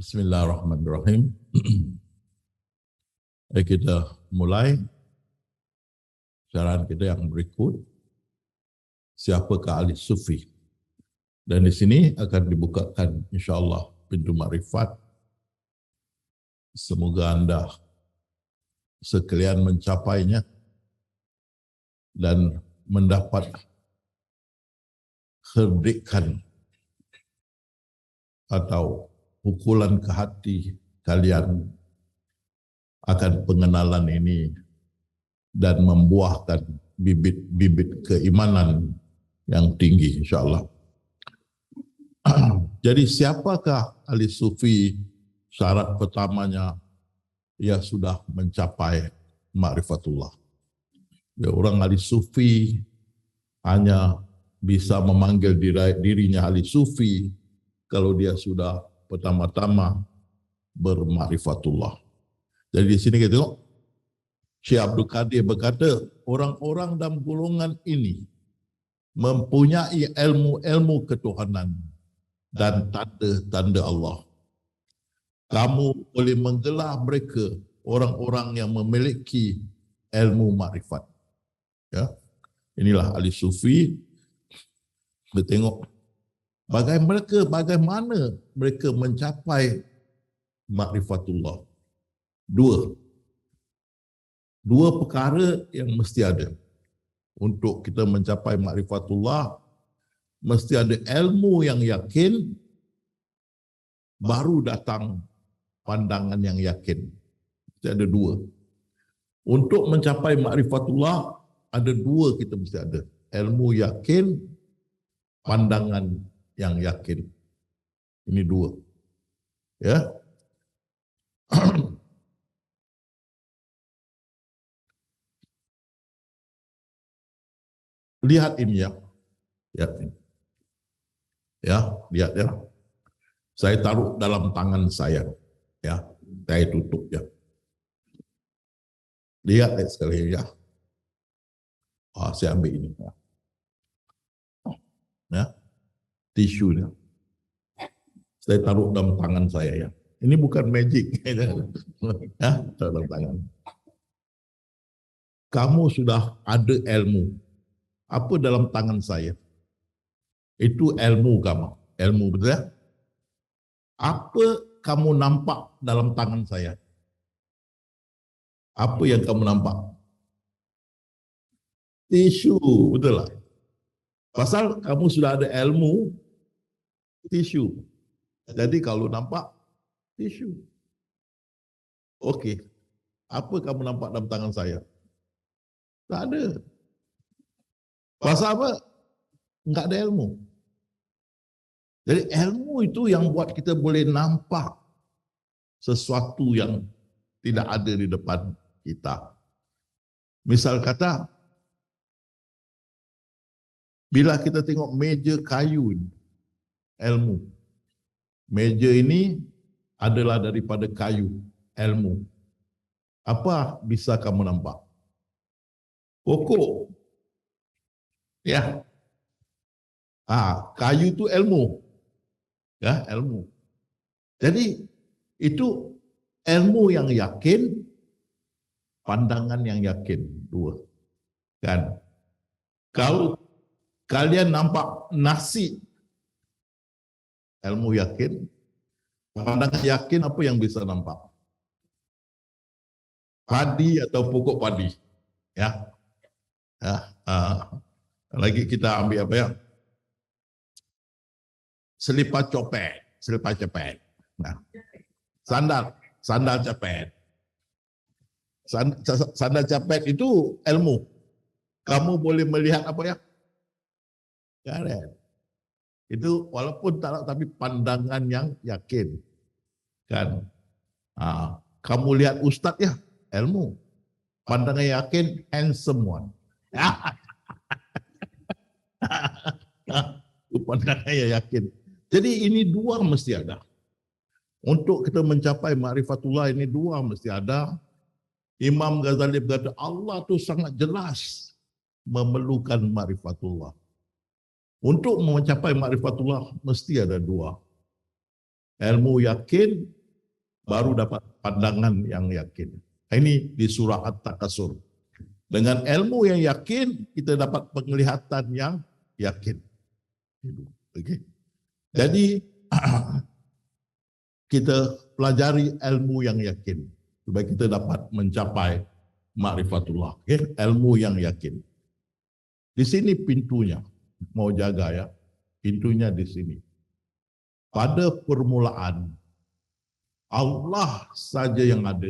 Bismillahirrahmanirrahim. Kita mulai siaran kita yang berikut. Siapakah ahli sufi? Dan di sini akan dibukakan insyaAllah pintu makrifat. Semoga anda sekalian mencapainya dan mendapat herdikan atau pukulan ke hati kalian akan pengenalan ini dan membuahkan bibit-bibit keimanan yang tinggi insyaAllah. Jadi siapakah ahli sufi? Syarat pertamanya ia sudah mencapai ma'rifatullah. Ya, orang ahli sufi hanya bisa memanggil dirinya ahli sufi kalau dia sudah pertama-tama berma'rifatullah. Jadi di sini kita tengok Syekh Abdul Qadir berkata, orang-orang dalam golongan ini mempunyai ilmu-ilmu ketuhanan dan tanda-tanda Allah. Kamu boleh menggelar mereka orang-orang yang memiliki ilmu makrifat. Ya, inilah ahli sufi. Kita tengok bagaimana mereka mencapai makrifatullah. Dua perkara yang mesti ada. Untuk kita mencapai makrifatullah, mesti ada ilmu yang yakin, baru datang pandangan yang yakin. Mesti ada dua. Untuk mencapai makrifatullah, ada dua kita mesti ada. Ilmu yakin, pandangan yang yakin. Ini dua. Ya. Lihat ini ya. Ya, lihat ya. Saya taruh dalam tangan saya. Ya, saya tutup ya. Lihat sekali ya. Saya ambil ini. Ya. Tisunya. Saya taruh dalam tangan saya ya. Ini bukan magic. Ya, dalam tangan. Kamu sudah ada ilmu. Apa dalam tangan saya? Itu ilmu kamu. Ilmu, betul ya? Apa kamu nampak dalam tangan saya? Apa yang kamu nampak? Tisu, betul lah. Pasal kamu sudah ada ilmu, tisu. Jadi kalau nampak, tisu. Okey. Apa kamu nampak dalam tangan saya? Tak ada. Pasal apa? Enggak ada ilmu. Jadi ilmu itu yang buat kita boleh nampak sesuatu yang tidak ada di depan kita. Misal kata, bila kita tengok meja kayu, ilmu. Meja ini adalah daripada kayu, ilmu. Apa bisa kamu nampak? Pokok. Ya. Kayu itu ilmu. Ya, ilmu. Jadi itu ilmu yang yakin, pandangan yang yakin, dua. Kan? Kalau kalian nampak nasi, ilmu yakin, pandangan yakin, apa yang bisa nampak? Padi atau pokok padi. Ya. Lagi kita ambil apa ya? Selipar cepet. Nah, sandal cepet. Sandal cepet itu ilmu. Kamu boleh melihat apa ya? Kan? Itu walaupun tak, tapi pandangan yang yakin. Kan? Kamu lihat ustaz ya, ilmu. Pandangan yakin, handsome one. Pandangan yang yakin. Jadi ini dua mesti ada. Untuk kita mencapai ma'rifatullah ini dua mesti ada. Imam Ghazali berkata Allah tu sangat jelas memerlukan ma'rifatullah. Untuk mencapai ma'rifatullah mesti ada dua. Ilmu yakin baru dapat pandangan yang yakin. Ini di surah At-Takasur. Dengan ilmu yang yakin, kita dapat penglihatan yang yakin. Okay. Jadi, kita pelajari ilmu yang yakin. Supaya kita dapat mencapai ma'rifatullah. Okay. Ilmu yang yakin. Di sini pintunya. Mau jaga ya. Pintunya di sini. Pada permulaan, Allah saja yang ada.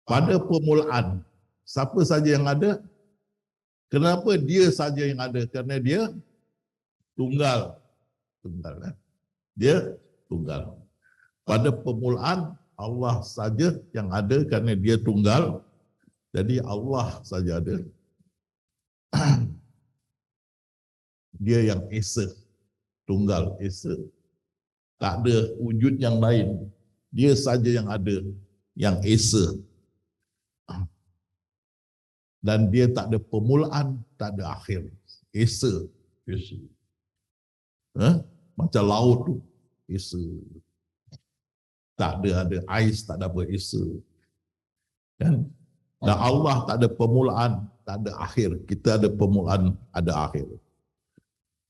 Pada permulaan, siapa saja yang ada? Kenapa dia saja yang ada? Kerana dia tunggal. Tunggal. Dia tunggal. Pada permulaan, Allah saja yang ada kerana dia tunggal. Jadi Allah saja ada. Dia yang esa. Tunggal, esa. Tak ada wujud yang lain. Dia saja yang ada, yang esa. Dan dia tak ada permulaan, tak ada akhir. Esa. Esa. Macam laut tu. Esa. Tak ada ais, tak ada apa, esa. Dan Allah tak ada permulaan, tak ada akhir. Kita ada permulaan, ada akhir.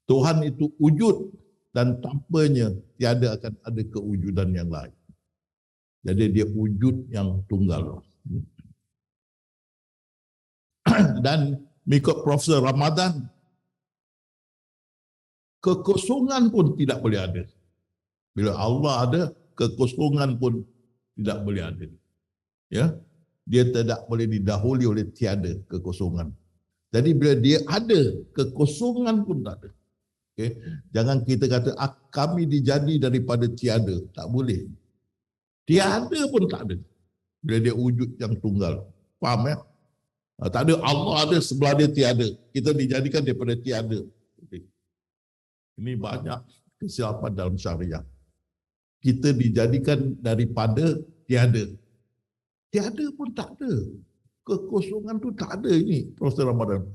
Tuhan itu wujud dan tanpanya tiada akan ada kewujudan yang lain. Jadi dia wujud yang tunggal. Dan mengikut Profesor Ramadan, kekosongan pun tidak boleh ada. Bila Allah ada, kekosongan pun tidak boleh ada. Ya, dia tidak boleh didahului oleh tiada kekosongan. Jadi bila dia ada, kekosongan pun tak ada. Okay. Jangan kita kata kami dijadi daripada tiada, tak boleh. Tiada pun tak ada. Bila dia wujud yang tunggal. Faham ya? Tak ada Allah ada sebelah dia tiada. Kita dijadikan daripada tiada. Okay. Ini banyak kesilapan dalam syariah. Kita dijadikan daripada tiada. Tiada pun tak ada. Kekosongan tu tak ada ini. Proses Ramadan.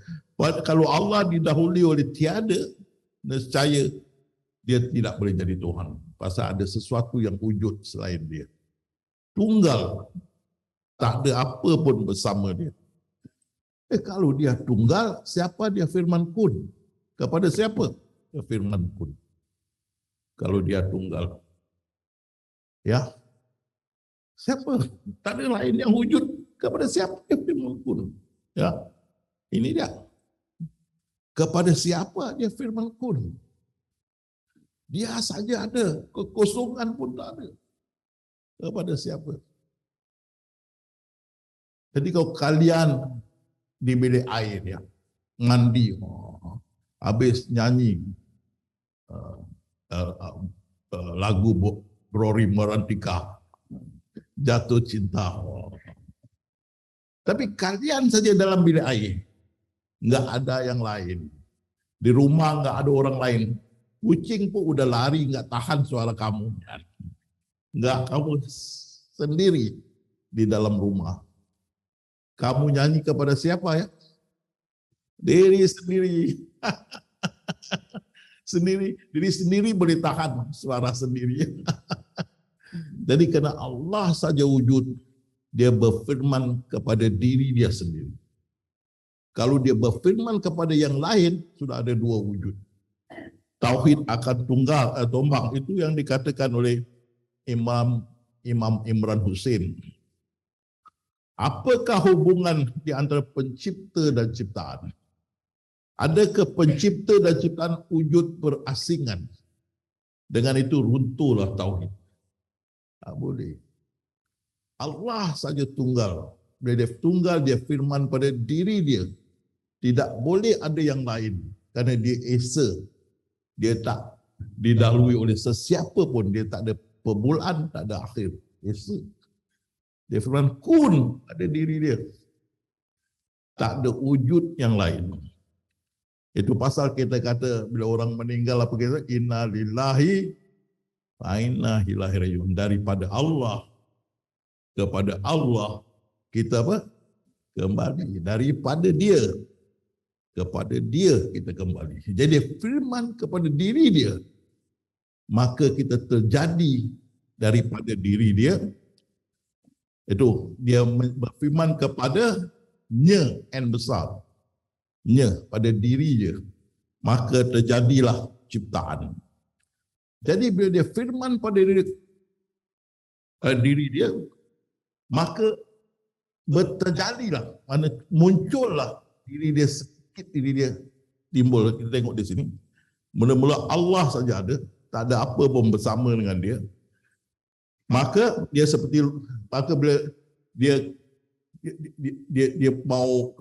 Kalau Allah didahului oleh tiada, nescaya dia tidak boleh jadi Tuhan. Pasal ada sesuatu yang wujud selain dia. Tunggal. Tak ada apa pun bersama dia. Kalau dia tunggal, siapa dia firman kun? Kepada siapa? Dia firman kun. Kalau dia tunggal. Ya. Siapa? Tak ada lain yang wujud. Kepada siapa dia firman kun? Ya. Ini dia. Kepada siapa dia firman kun? Dia saja ada. Kekosongan pun tak ada. Kepada siapa? Jadi kalau kalian di bilik air ya, mandi, habis nyanyi lagu Rory Merantika, jatuh cinta. Tapi kalian saja dalam bilik air, nggak ada yang lain. Di rumah nggak ada orang lain. Kucing pun udah lari, nggak tahan suara kamu. Nggak, kamu sendiri di dalam rumah. Kamu nyanyi kepada siapa ya? Diri sendiri. Diri sendiri boleh tahan suara sendiri. Jadi kerana Allah saja wujud, dia berfirman kepada diri dia sendiri. Kalau dia berfirman kepada yang lain, sudah ada dua wujud. Tauhid akan tunggal tombak itu yang dikatakan oleh Imam Imran Hussein. Apakah hubungan di antara pencipta dan ciptaan? Adakah pencipta dan ciptaan wujud berasingan? Dengan itu runtuhlah tauhid. Tak boleh. Allah saja tunggal. Bila dia tunggal, dia firman pada diri dia. Tidak boleh ada yang lain. Kerana dia esa. Dia tak didahului oleh sesiapa pun. Dia tak ada permulaan, tak ada akhir. Esa. Dia firman kun pada diri dia. Tak ada wujud yang lain. Itu pasal kita kata bila orang meninggal apa kita? Inna lillahi wa inna ilaihi raji'un. Daripada Allah kepada Allah kita apa? Kembali. Daripada dia kepada dia kita kembali. Jadi firman kepada diri dia. Maka kita terjadi daripada diri dia. Itu dia berfirman kepada nya n besar, nya pada diri dia, maka terjadilah ciptaan. Jadi bila dia firman pada diri dia, maka berterjadilah, mana muncullah diri dia, sedikit diri dia timbul. Kita tengok di sini, mula-mula Allah saja ada, tak ada apa pun bersama dengan dia. Maka dia seperti, maka bila dia mau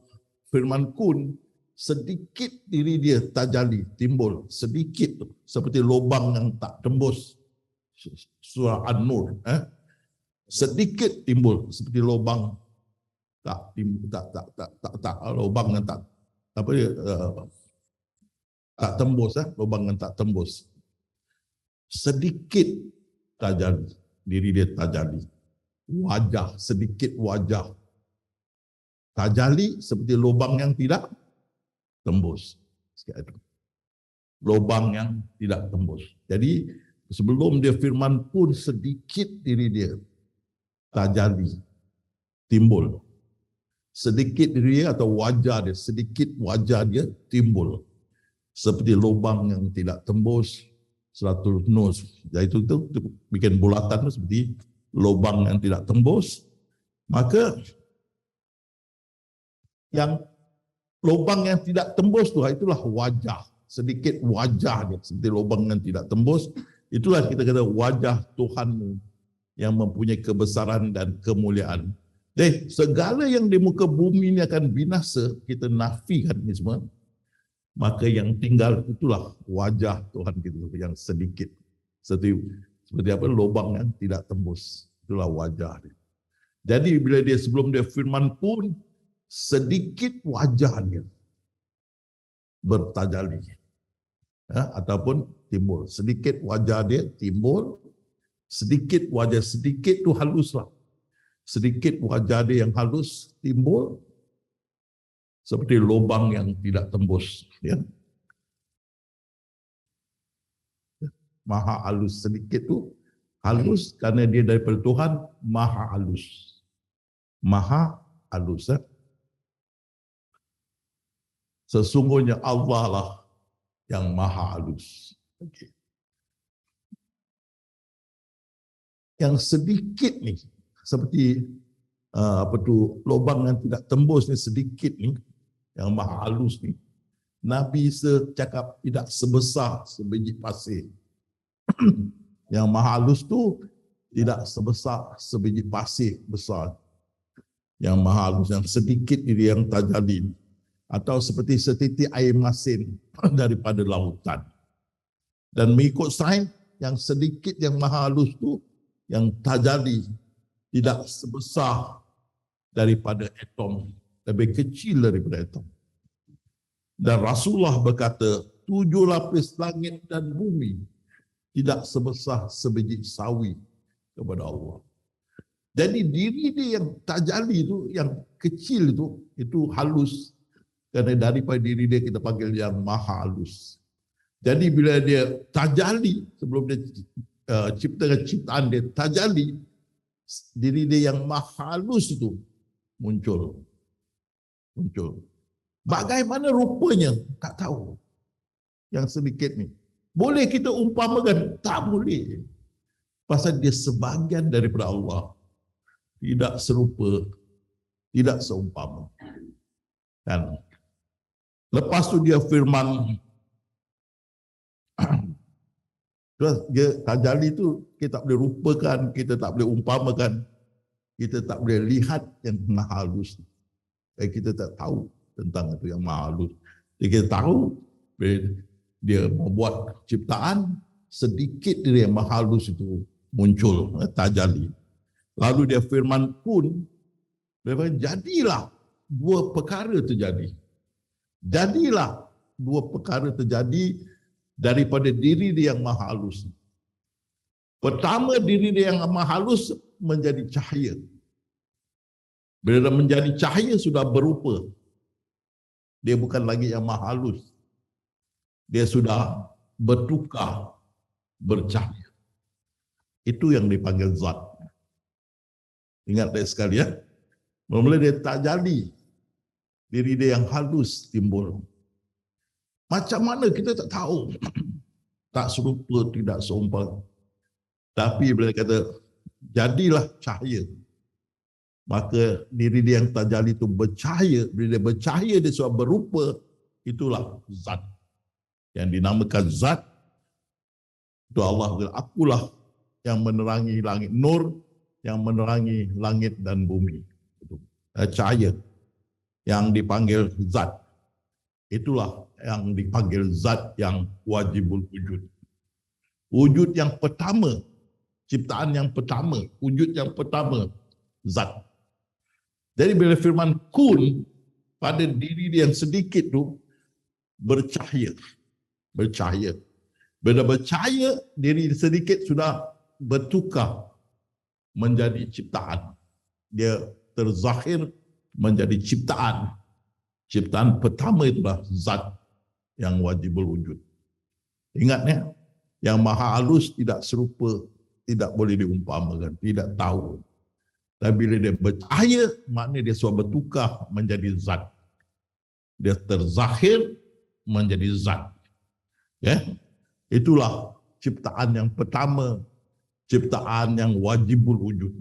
firman kun, sedikit diri dia tajali, timbul sedikit, seperti lubang yang tak tembus. Surah An-Nur, sedikit timbul seperti lubang tak lubang yang tak apa dia, tak tembus, lubang yang tak tembus. Sedikit tajali, diri dia tajali. Wajah, sedikit wajah tajali seperti lubang yang tidak tembus. Lubang yang tidak tembus. Jadi sebelum dia firman pun, sedikit diri dia tajali, timbul. Sedikit diri dia atau wajah dia, sedikit wajah dia timbul. Seperti lubang yang tidak tembus, suratul Nur. Jadi itu bikin bulatan seperti lubang yang tidak tembus. Maka yang lubang yang tidak tembus tu, itulah wajah. Sedikit wajah dia seperti lubang yang tidak tembus. Itulah kita kata wajah Tuhanmu yang mempunyai kebesaran dan kemuliaan. Segala yang di muka bumi ini akan binasa, kita nafikan ini semua. Maka yang tinggal itulah wajah Tuhan kita yang sedikit. Seperti apa? Lubang yang tidak tembus. Itulah wajah dia. Jadi bila dia sebelum dia firman pun, sedikit wajahnya bertajali. Ataupun timbul. Sedikit wajah dia timbul. Sedikit wajah, sedikit tu haluslah. Sedikit wajah dia yang halus timbul. Seperti lubang yang tidak tembus. Ya. Maha halus, sedikit tu halus kerana dia daripada Tuhan, maha halus. Maha halus. Sesungguhnya Allah lah yang maha halus. Okay. Yang sedikit ni, seperti lubang yang tidak tembus ni, sedikit ni, yang maha halus ni, Nabi cakap tidak sebesar sebiji pasir. Yang maha halus tu tidak sebesar sebiji pasir besar. Yang maha halus, yang sedikit ini yang tajali, atau seperti setitik air masin daripada lautan. Dan mengikut sains, yang sedikit yang maha halus tu, yang tajali, tidak sebesar daripada atom, lebih kecil daripada atom. Dan Rasulullah berkata, 7 lapis langit dan bumi tidak sebesar sebiji sawi kepada Allah. Jadi diri dia yang tajali itu, yang kecil itu halus. Kerana daripada diri dia kita panggil yang maha halus. Jadi bila dia tajali, sebelum dia ciptakan ciptaan dia tajali, diri dia yang maha halus itu muncul. Bagaimana rupanya? Tak tahu. Yang sedikit ni. Boleh kita umpamakan? Tak boleh. Pasal dia sebahagian daripada Allah. Tidak serupa, tidak seumpama. Dan lepas tu dia firman, dia tajali tu kita tak boleh rupakan, kita tak boleh umpamakan, kita tak boleh lihat yang maha halus. Kita tak tahu tentang itu yang maha halus. Jadi kita tahu dia membuat ciptaan, sedikit dia yang maha halus itu muncul, tajali. Lalu dia firman kun, jadilah 2 perkara terjadi. Jadilah 2 perkara terjadi daripada diri dia yang maha halus. Pertama, diri dia yang maha halus menjadi cahaya. Bila menjadi cahaya sudah berupa. Dia bukan lagi yang maha halus. Dia sudah bertukar bercahaya. Itu yang dipanggil zat. Ingat deh sekalian, mula dia tak jadi, diri dia yang halus timbul. Macam mana kita tak tahu. Tak serupa, tidak seumpama. Tapi bila dia kata, jadilah cahaya. Maka diri dia yang tak jadi itu bercahaya. Bila dia bercahaya, dia sudah berupa. Itulah zat. Yang dinamakan zat. Itu Allah bilang, akulah yang menerangi langit. Nur yang menerangi langit dan bumi. Cahaya yang dipanggil zat. Itulah yang dipanggil zat yang wajibul wujud. Wujud yang pertama, ciptaan yang pertama, wujud yang pertama, zat. Jadi bila firman kun, pada diri dia yang sedikit tu bercahaya. Bercahaya. Bila bercahaya, diri sedikit sudah bertukar menjadi ciptaan. Dia terzahir menjadi ciptaan. Ciptaan pertama itulah zat yang wajibul wujud. Ingat ya, yang maha halus tidak serupa, tidak boleh diumpamakan, tidak tahu. Tapi bila dia bercahaya, maknanya dia sudah bertukar menjadi zat. Dia terzahir menjadi zat. Ya, itulah ciptaan yang pertama, ciptaan yang wajibul wujud.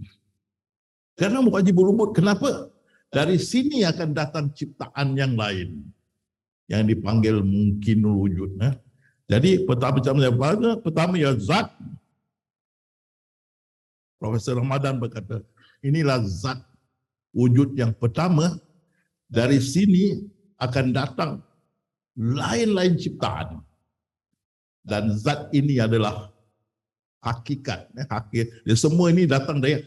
Karena wajibul wujud, kenapa? Dari sini akan datang ciptaan yang lain yang dipanggil mungkinul wujud. Jadi pertama ya zat. Profesor Ramadan berkata, inilah zat wujud yang pertama. Dari sini akan datang lain-lain ciptaan. Dan zat ini adalah hakikat. Semua ini datang dari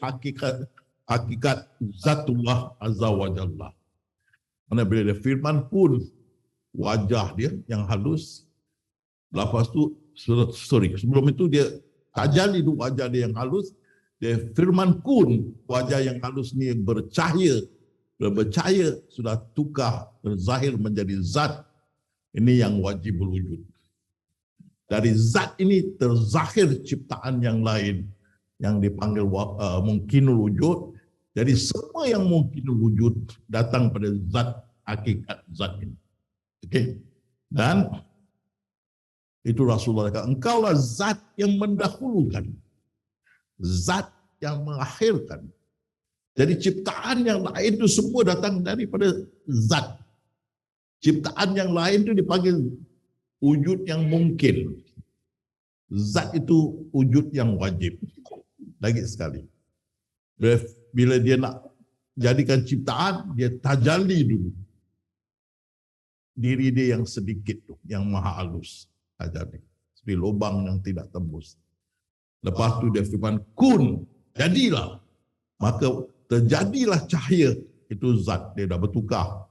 hakikat zatullah azza wa jalla. Mana bila dia firman pun wajah dia yang halus. Lepas tu sebelum itu dia tajalli tu wajah dia yang halus. Dia firman kun, wajah yang halus ni bercahaya. Bila bercahaya sudah tukar terzahir menjadi zat. Ini yang wajibul wujud. Dari zat ini terzahir ciptaan yang lain yang dipanggil mungkinul wujud. Jadi semua yang mungkinul wujud datang pada zat, hakikat zat ini. Okey. Dan itu Rasulullah kata, engkaulah zat yang mendahulukan. Zat yang mengakhirkan. Jadi ciptaan yang lain itu semua datang daripada zat. Ciptaan yang lain itu dipanggil wujud yang mungkin. Zat itu wujud yang wajib. Lagi sekali. Bila dia nak jadikan ciptaan, dia tajalli dulu. Diri dia yang sedikit tu, yang maha halus. Tajalli. Seperti lubang yang tidak tembus. Lepas tu dia firman, kun, jadilah. Maka terjadilah cahaya. Itu zat, dia dah bertukar.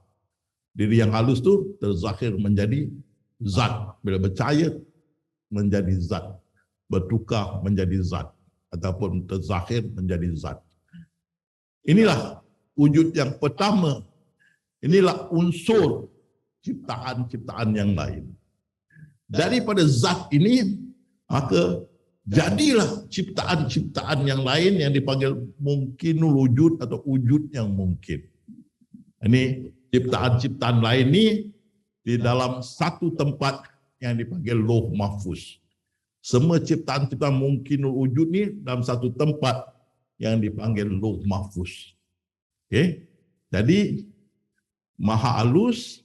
Diri yang halus tu terzahir menjadi zat. Bila bercahaya, menjadi zat. Bertukar menjadi zat. Ataupun terzahir menjadi zat. Inilah wujud yang pertama. Inilah unsur ciptaan-ciptaan yang lain. Daripada zat ini, maka jadilah ciptaan-ciptaan yang lain yang dipanggil mungkinul wujud atau wujud yang mungkin. Ini ciptaan-ciptaan lain ini di dalam satu tempat yang dipanggil Lauh Mahfuz. Semua ciptaan-ciptaan mungkinul wujud ini dalam satu tempat yang dipanggil Lauh Mahfuz. Okey. Jadi maha halus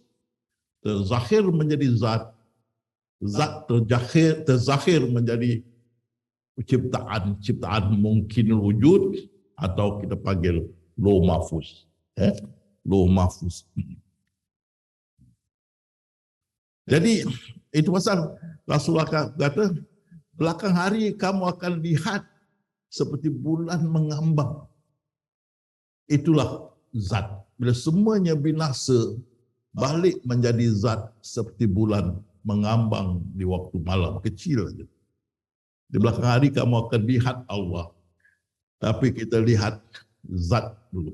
terzahir menjadi zat. Zat terzahir menjadi ciptaan mungkinul wujud atau kita panggil Lauh Mahfuz. Lauh Mahfuz. Jadi itu pasal Rasulullah kata belakang hari kamu akan lihat seperti bulan mengambang. Itulah zat. Bila semuanya binasa, balik menjadi zat seperti bulan mengambang di waktu malam kecil saja. Di belakang hari kamu akan lihat Allah. Tapi kita lihat zat dulu.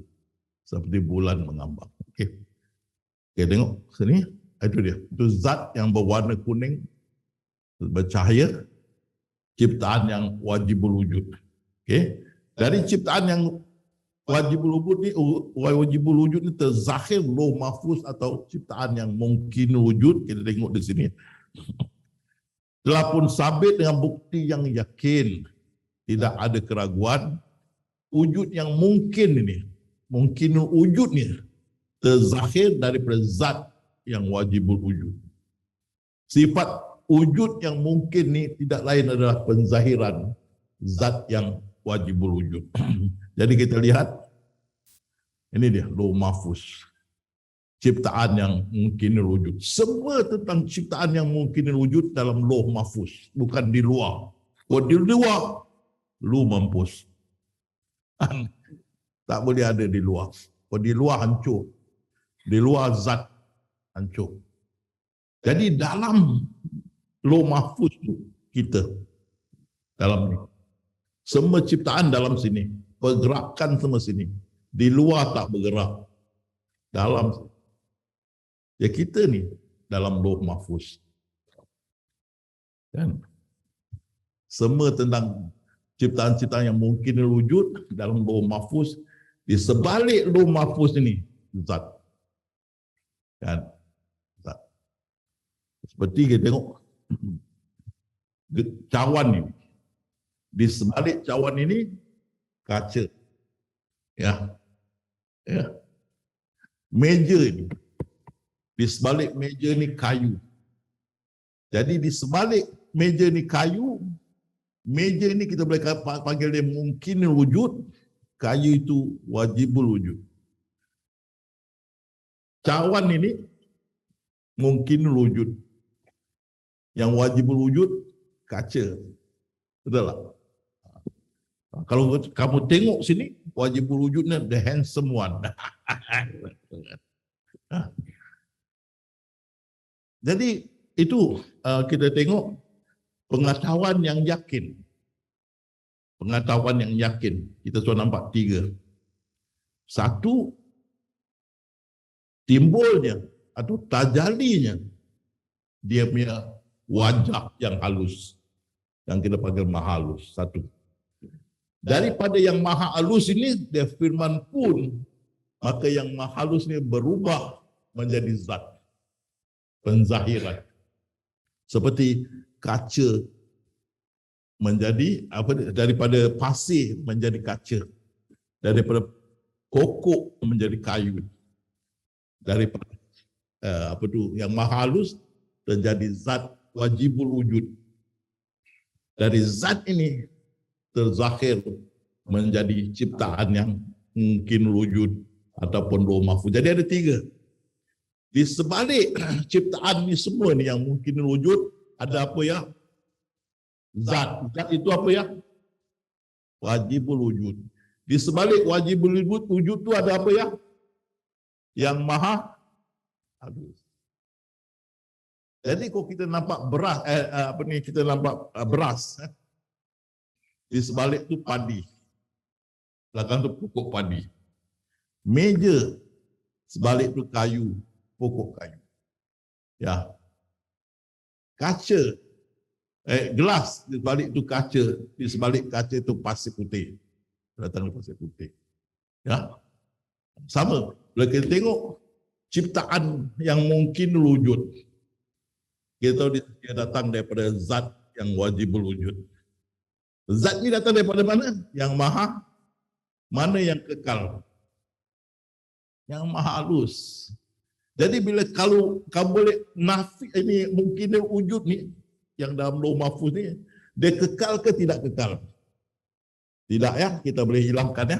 Seperti bulan mengambang. Okey. Okey, tengok sini. Itu dia. Itu zat yang berwarna kuning. Bercahaya. Ciptaan yang wajibul wujud. Okey. Dari ciptaan yang wajibul wujud ni terzahir lauh mahfuz atau ciptaan yang mungkin wujud, kita tengok di sini. Telah pun sabit dengan bukti yang yakin, tidak ada keraguan, wujud yang mungkin ini, mungkin wujud ni terzahir daripada zat yang wajibul wujud. Sifat wujud yang mungkin ni tidak lain adalah penzahiran zat yang wajibul wujud. Jadi kita lihat, ini dia lauh mahfuz, ciptaan yang mungkin wujud. Semua tentang ciptaan yang mungkin wujud dalam lauh mahfuz, bukan di luar. Kalau di luar, lu mampus. Tak boleh ada di luar. Kalau di luar hancur. Di luar zat hancur. Jadi dalam lauh mahfuz tu kita dalam ni. Semua ciptaan dalam sini, pergerakan semua sini. Di luar tak bergerak. Dalam ya kita ni dalam lauh mahfuz. Kan? Semua tentang ciptaan-ciptaan yang mungkin wujud dalam lauh mahfuz, di sebalik lauh mahfuz ini zat. Kan? Zat. Seperti kita tengok cawan ini. Di sebalik cawan ini kaca. Ya. Ya. Meja ini. Di sebalik meja ini kayu. Jadi di sebalik meja ini kayu, meja ini kita boleh panggil dia mungkin wujud, kayu itu wajibul wujud. Cawan ini mungkin wujud. Yang wajibul wujud kaca. Betul tak? Kalau kamu tengok sini, wajibul wujudnya the handsome one. Jadi itu kita tengok pengetahuan yang yakin. Pengetahuan yang yakin. Kita sudah nampak 3. 1, timbulnya atau tajalinya dia punya wajah yang halus. Yang kita panggil maha halus. 1. Daripada yang maha halus ini, dia firman pun, maka yang maha halus ini berubah menjadi zat. Penzahiran. Seperti kaca menjadi daripada pasir menjadi kaca, daripada pokok menjadi kayu, daripada yang maha halus terjadi zat wajibul wujud. Dari zat ini terzahir menjadi ciptaan yang mungkin wujud ataupun lauh mahfuz. Jadi ada 3. Di sebalik ciptaan ni semua ni yang mungkin wujud, ada apa ya? Zat. Zat itu apa ya? Wajibul wujud. Di sebalik wajibul wujud tu ada apa ya? Yang maha halus. Jadi kalau kita nampak beras, kita nampak beras, di sebalik tu padi. Belakang tu pokok padi. Meja sebalik tu kayu, pokok kayu. Ya. Kaca, gelas di sebalik tu kaca, di sebalik kaca tu pasir putih. Datang pasir putih. Ya. Sama. Bila kita tengok ciptaan yang mungkin wujud, kita tahu dia datang daripada zat yang wajibul wujud. Zat ni datang daripada mana? Yang maha, mana yang kekal? Yang maha halus. Jadi bila kalau kamu boleh nafi ini mungkin wujud ni yang dalam lauh mahfuz ni, dia kekal ke tidak kekal? Tidak ya, kita boleh hilangkan ya.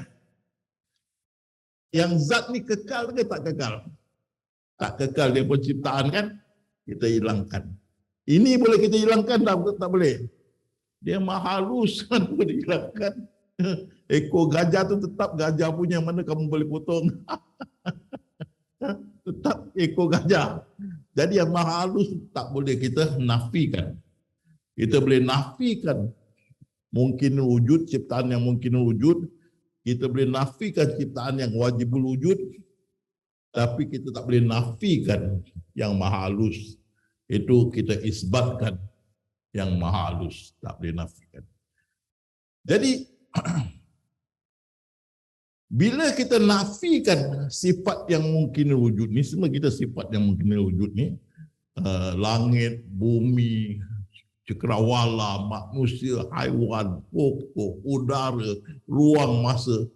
Yang zat ni kekal ke tak kekal? Tak kekal, dia penciptaan kan? Kita hilangkan. Ini boleh kita hilangkan tak boleh? Dia maha halus kan boleh dihilangkan. Ekor gajah tu tetap gajah punya, mana kamu boleh potong. Tetap ekor gajah. Jadi yang maha halus tak boleh kita nafikan. Kita boleh nafikan mungkin wujud, ciptaan yang mungkin wujud. Kita boleh nafikan ciptaan yang wajibul wujud. Tapi kita tak boleh nafikan yang maha halus. Itu kita isbatkan yang maha halus, tak boleh nafikan. Jadi Bila kita nafikan sifat yang mungkin wujud ni, semua kita sifat yang mungkin wujud ni, langit, bumi, cakrawala, manusia, haiwan, pokok, udara, ruang masa,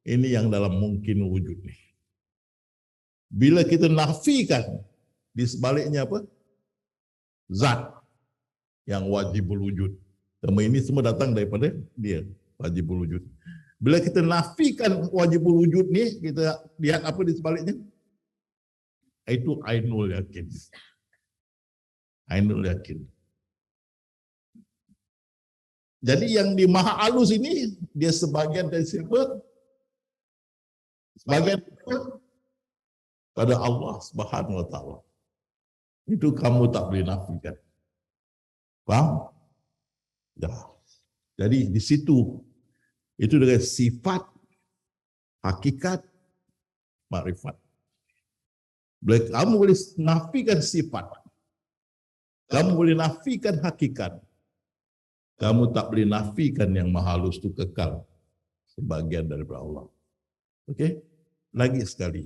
ini yang dalam mungkin wujud ni. Bila kita nafikan, di sebaliknya apa? Zat yang wajibul wujud. Semua ini semua datang daripada dia, wajibul wujud. Bila kita nafikan wajibul wujud ni, kita lihat apa di sebaliknya? Itu ainul yakin. Ainul yakin. Jadi yang di maha halus ini, dia sebagian dari siapa? Sebagian pada Allah Subhanahu wa taala. Itu kamu tak boleh nafikan. Faham? Ya. Jadi di situ itu dengan sifat, hakikat, makrifat. Kamu boleh nafikan sifat, kamu boleh nafikan hakikat, kamu tak boleh nafikan yang maha halus itu kekal sebagian daripada Allah. Okey? Lagi sekali.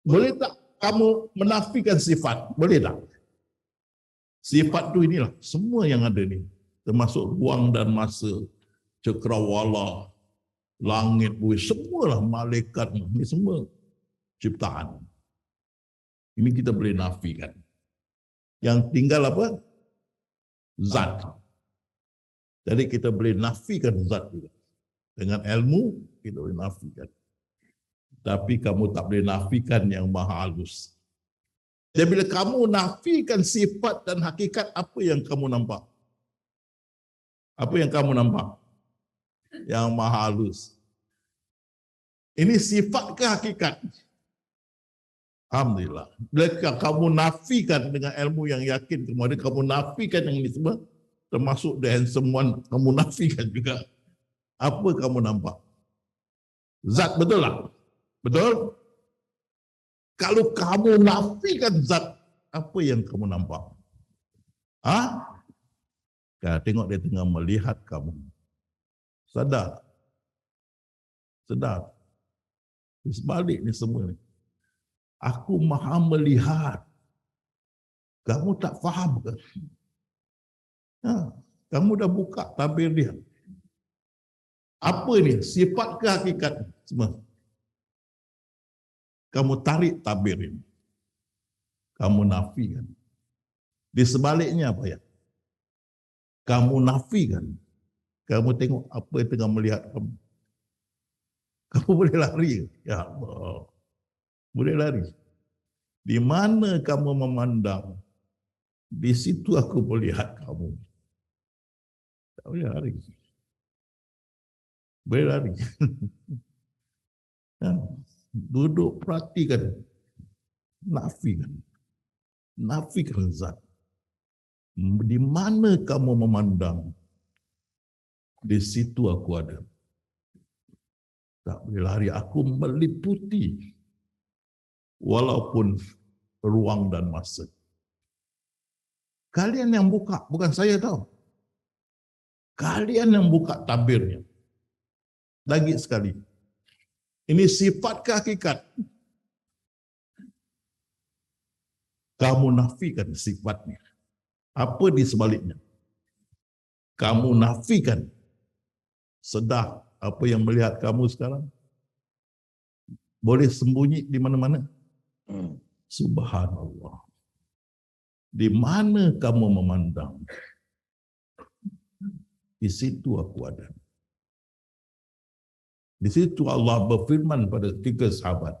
Boleh tak kamu menafikan sifat? Boleh tak? Sifat itu inilah, semua yang ada ni, termasuk ruang dan masa, cakrawala, langit, bumi, semualah malaikat, ini semua ciptaan. Ini kita boleh nafikan. Yang tinggal apa? Zat. Jadi kita boleh nafikan zat juga. Dengan ilmu, kita boleh nafikan. Tapi kamu tak boleh nafikan yang maha halus. Jadi bila kamu nafikan sifat dan hakikat, apa yang kamu nampak? Apa yang kamu nampak? Yang maha halus. Ini sifat ke hakikat? Alhamdulillah. Bila kamu nafikan dengan ilmu yang yakin, kemudian kamu nafikan yang ini semua, termasuk the handsome one, kamu nafikan juga. Apa kamu nampak? Zat, betul tak? Betul? Kalau kamu nafikan zat, apa yang kamu nampak? Tengok dia tengah melihat kamu. Sadar. Sedar. Di sebalik ni semua ni. Aku maha melihat. Kamu tak faham ke? Kamu dah buka tabir dia. Apa ni? Sifat ke hakikat? Semua. Kamu tarik tabir ini. Kamu nafikan. Di sebaliknya apa ya? Kamu nafikan. Kamu tengok apa yang tengah melihat kamu. Kamu boleh lari. Ya Allah. Boleh lari. Di mana kamu memandang, di situ aku boleh lihat kamu. Tak boleh lari. Boleh lari. Duduk perhatikan. Nafikan. Nafikan zat. Di mana kamu memandang, di situ aku ada. Tak boleh lari. Aku meliputi walaupun ruang dan masa. Kalian yang buka, bukan saya tahu. Kalian yang buka tabirnya. Lagi sekali. Ini sifat ke hakikat? Kamu nafikan sifatnya. Apa di sebaliknya? Kamu nafikan. Sedar apa yang melihat kamu sekarang? Boleh sembunyi di mana-mana? Subhanallah. Di mana kamu memandang? Di situ aku ada. Di situ Allah berfirman pada 3 sahabat.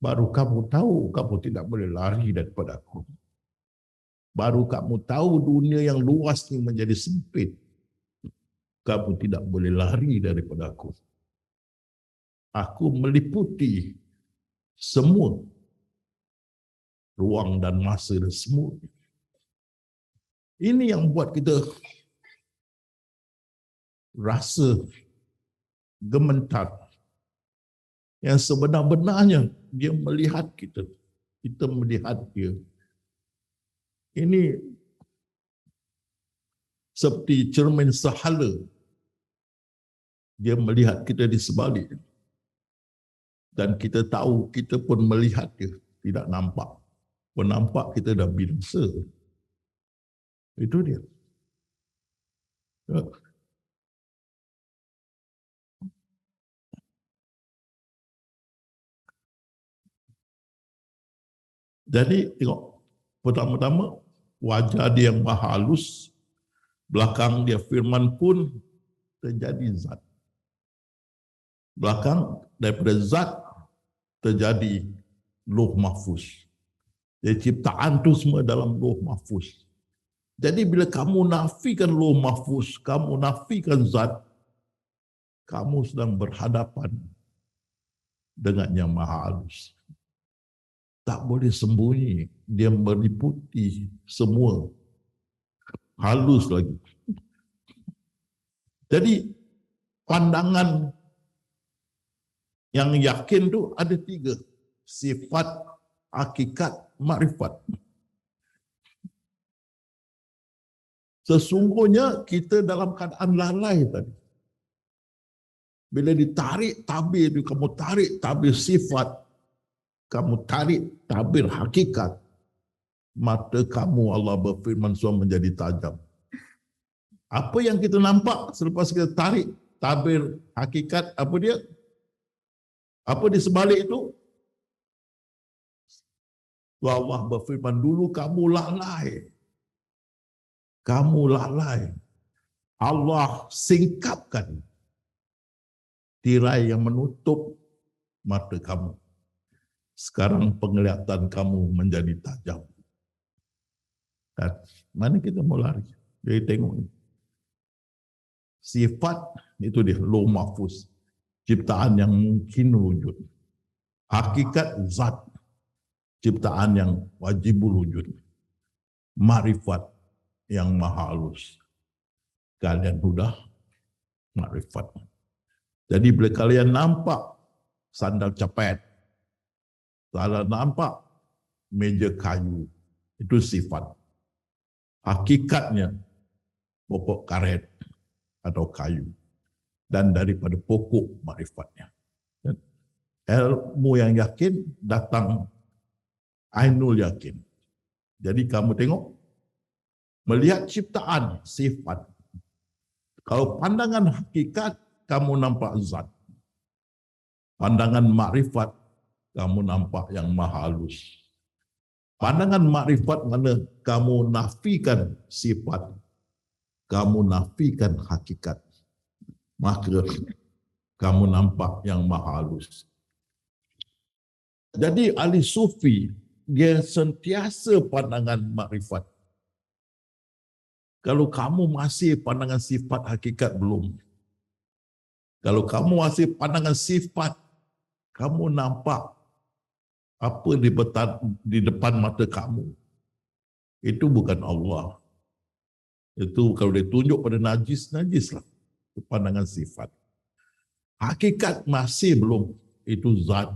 Baru kamu tahu kamu tidak boleh lari daripada aku. Baru kamu tahu dunia yang luas ini menjadi sempit. Kamu tidak boleh lari daripada aku. Aku meliputi semua ruang dan masa dan semua. Ini yang buat kita rasa gementar. Yang sebenar-benarnya dia melihat kita. Kita melihat dia. Ini seperti cermin sehala. Dia melihat kita di sebalik. Dan kita tahu, kita pun melihat dia, tidak nampak. Pun nampak kita dah binasa. Itu dia. Jadi tengok, pertama-tama wajah dia yang maha halus, belakang dia firman pun terjadi zat. Belakang daripada zat terjadi Lauh Mahfuz. Jadi ciptaan tu semua dalam Lauh Mahfuz. Jadi bila kamu nafikan Lauh Mahfuz, kamu nafikan zat, kamu sedang berhadapan dengan yang maha halus. Tak boleh sembunyi, dia meliputi semua. Halus lagi. Jadi pandangan yang yakin tu ada 3. Sifat, hakikat, makrifat. Sesungguhnya kita dalam keadaan lalai tadi. Bila ditarik tabir tu, kamu tarik tabir sifat, kamu tarik tabir hakikat, mata kamu Allah berfirman semua menjadi tajam. Apa yang kita nampak selepas kita tarik tabir hakikat, apa dia? Apa di sebalik itu? Allah berfirman, dulu kamu lalai. Kamu lalai. Allah singkapkan tirai yang menutup mata kamu. Sekarang penglihatan kamu menjadi tajam. Dan mana kita mau lari? Jadi tengok ni. Sifat itu dia, Lauh Mahfuz. Ciptaan yang mungkin wujud. Hakikat zat. Ciptaan yang wajibul wujud. Makrifat yang maha halus. Kalian sudah makrifat. Jadi bila kalian nampak sandal capet, kalau nampak meja kayu, itu sifat. Hakikatnya pokok karet atau kayu. Dan daripada pokok makrifatnya. Ilmu yang yakin datang ainul yakin. Jadi kamu tengok, melihat ciptaan, sifat. Kalau pandangan hakikat, kamu nampak zat. Pandangan makrifat, kamu nampak yang maha halus. Pandangan makrifat mana kamu nafikan sifat, kamu nafikan hakikat. Maka kamu nampak yang maha halus. Jadi ahli sufi, dia sentiasa pandangan makrifat. Kalau kamu masih pandangan sifat, hakikat belum. Kalau kamu masih pandangan sifat, kamu nampak apa di depan mata kamu. Itu bukan Allah. Itu kalau dia tunjuk pada najis, najis lah. Pandangan sifat. Hakikat masih belum, itu zat,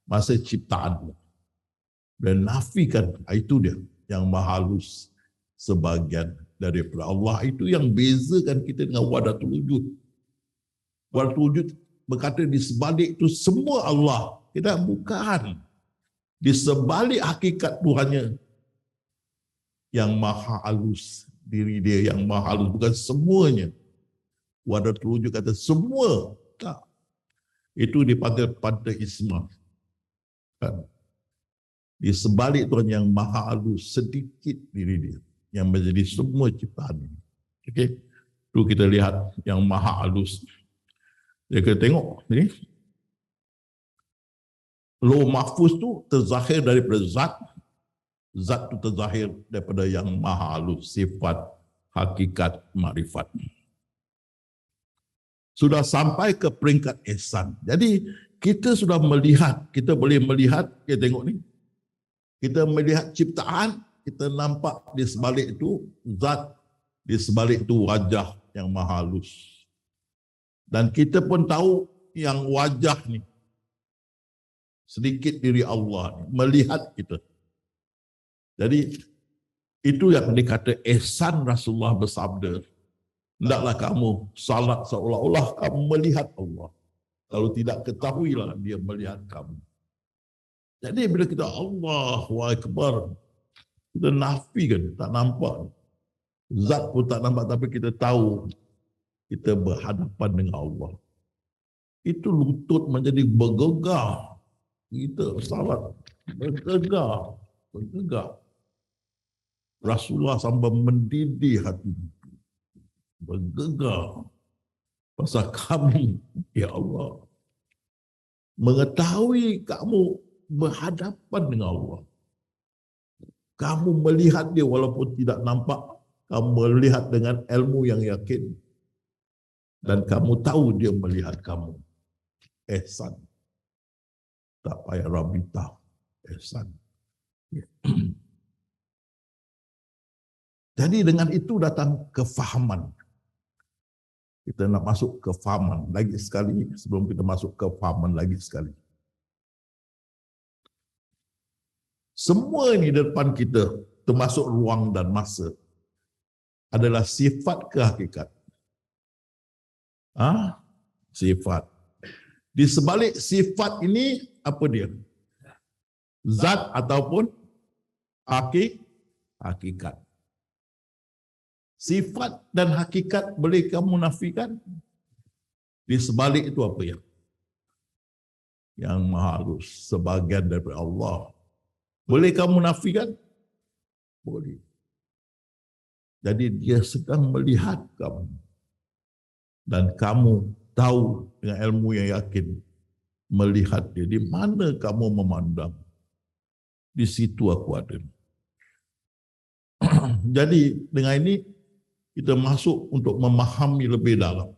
masih ciptaan. Dan nafikan, itu dia yang maha halus sebagian daripada Allah. Itu yang bezakan kita dengan wahdatul wujud. Wahdatul wujud berkata di sebalik itu semua Allah. Tidak, bukan. Di sebalik hakikat Tuhannya yang maha halus, diri dia yang maha halus, bukan semuanya. Wahdatul wujud kata semua. Tak. Itu dipanggil panteisme. Kan? Di sebalik Tuhan yang maha halus, sedikit diri dia yang menjadi semua ciptaan ini. Okey. Tu kita lihat yang maha halus. Jadi kita tengok ni. Lauh Mahfuz tu terzahir daripada zat. Zat tu terzahir daripada yang maha halus, sifat, hakikat, makrifat. Sudah sampai ke peringkat ihsan. Jadi kita sudah melihat, kita boleh melihat, kita tengok ni. Kita melihat ciptaan, kita nampak di sebalik itu zat, di sebalik itu wajah yang maha halus. Dan kita pun tahu yang wajah ni, sedikit diri Allah ni, melihat kita. Jadi itu yang dikata ihsan. Rasulullah bersabda, Hendaklah kamu salat seolah-olah kamu melihat Allah. Kalau tidak, ketahuilah dia melihat kamu. Jadi bila kita Allahu Akbar, kita nafikan, tak nampak. Zat pun tak nampak, tapi kita tahu kita berhadapan dengan Allah. Itu lutut menjadi bergegar. Kita salat bergegar. Rasulullah sampai mendidih hati. Bergegar. Pasal kamu, ya Allah, mengetahui kamu berhadapan dengan Allah. Kamu melihat dia walaupun tidak nampak. Kamu melihat dengan ilmu yang yakin. Dan kamu tahu dia melihat kamu. Ihsan. Tak payah rabitah. Ihsan. Jadi dengan itu datang kefahaman. Kita nak masuk kefahaman lagi sekali sebelum kita masuk kefahaman lagi sekali. Semua ini di depan kita, termasuk ruang dan masa, adalah sifat ke hakikat? Sifat. Di sebalik sifat ini, apa dia? Zat ataupun hakikat. Sifat dan hakikat boleh kamu nafikan? Di sebalik itu apa ya? Yang maha halus, sebagian daripada Allah. Boleh kamu nafikan? Boleh. Jadi dia sedang melihat kamu. Dan kamu tahu dengan ilmu yang yakin melihat dia. Di mana kamu memandang? Di situ aku ada. Jadi dengan ini kita masuk untuk memahami lebih dalam.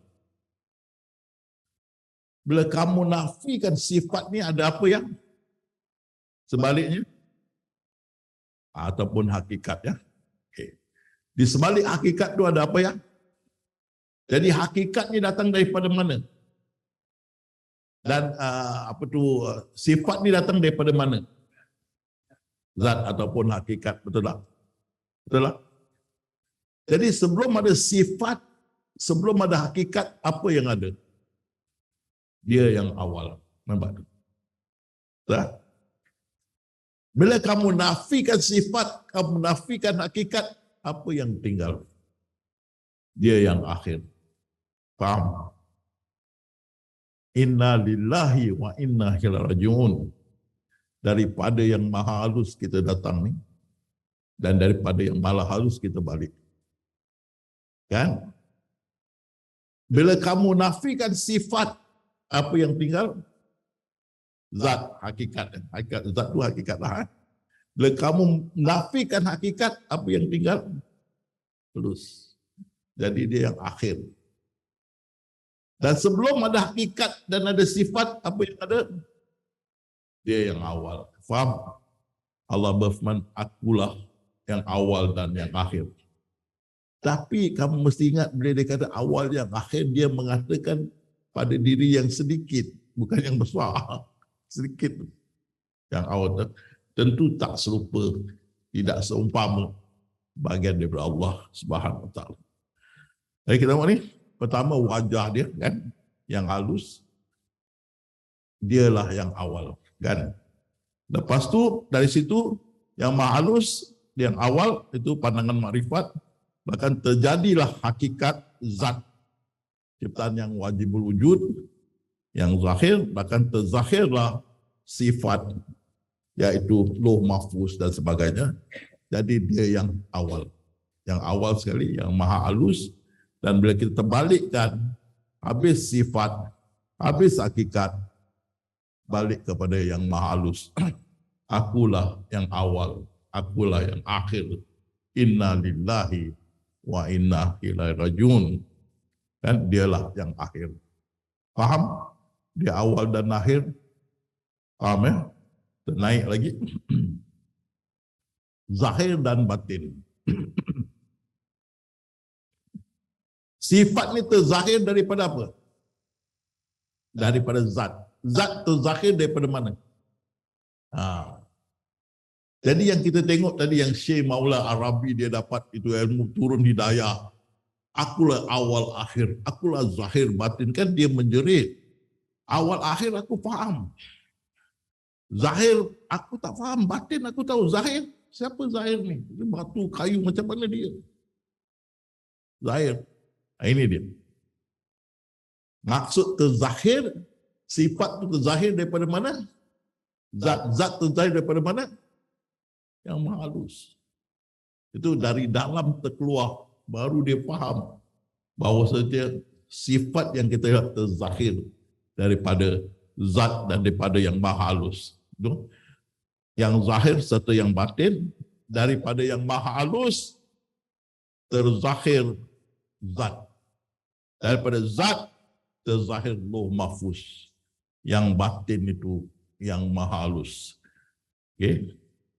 Bila kamu nafikan sifat ni, ada apa yang sebaliknya? Ataupun hakikat ya. Okay. Di sebalik hakikat tu ada apa yang? Jadi hakikat ni datang daripada mana? Dan sifat ni datang daripada mana? Zat ataupun hakikat, betul tak? Betul tak? Jadi sebelum ada sifat, sebelum ada hakikat, apa yang ada? Dia yang awal. Nampak tak? Tak? Bila kamu nafikan sifat, kamu nafikan hakikat, apa yang tinggal? Dia yang akhir. Faham? Inna lillahi wa inna ilaihi raji'un. Daripada yang maha halus kita datang ni, dan daripada yang maha halus kita balik. Kan? Bila kamu nafikan sifat, apa yang tinggal? Zat, hakikat. Zat itu hakikat lah. Bila kamu nafikan hakikat, apa yang tinggal? Terus. Jadi dia yang akhir. Dan sebelum ada hakikat dan ada sifat, apa yang ada? Dia yang awal. Faham? Allah berfirman, akulah yang awal dan yang akhir. Tapi kamu mesti ingat bila dia kata awal yang akhir, dia mengatakan pada diri yang sedikit, bukan yang besar. Sedikit. Yang awal tentu tak serupa, tidak seumpama bagian daripada Allah Subhanahu Wa Taala. Jadi kita tengok ni, pertama wajah dia kan, yang halus, dialah yang awal kan. Lepas tu dari situ yang maha halus, yang awal itu pandangan makrifat. Bahkan terjadilah hakikat zat. Ciptaan yang wajibul wujud, yang zahir, bahkan terzahirlah sifat, yaitu lauh mahfuz dan sebagainya. Jadi dia yang awal. Yang awal sekali, yang maha halus. Dan bila kita terbalikkan, habis sifat, habis hakikat, balik kepada yang maha halus. Akulah yang awal, akulah yang akhir. Inna lillahi wa inna ilaihi raji'un. Dan dialah yang akhir. Faham? Dia awal dan akhir. Faham ya? Naik lagi. Zahir dan batin. Sifat ni terzahir daripada apa? Daripada zat. Zat terzahir daripada mana? Jadi yang kita tengok tadi, yang Syekh Maula Arabi dia dapat itu ilmu turun hidayah. Akulah awal akhir, akulah zahir batin. Kan dia menjerit. Awal akhir aku faham. Zahir aku tak faham, batin aku tahu. Zahir, siapa zahir ni? Dia batu, kayu, macam mana dia? Zahir. Ini dia. Maksud terzahir, sifat tu terzahir daripada mana? Zat terzahir daripada mana? Yang maha halus. Itu dari dalam terkeluar, baru dia faham bahawa saja sifat yang kita lihat terzahir daripada zat dan daripada yang maha halus. Yang zahir serta yang batin, daripada yang maha halus terzahir zat. Daripada zat terzahir lauh mahfuz. Yang batin itu yang maha halus. Okay?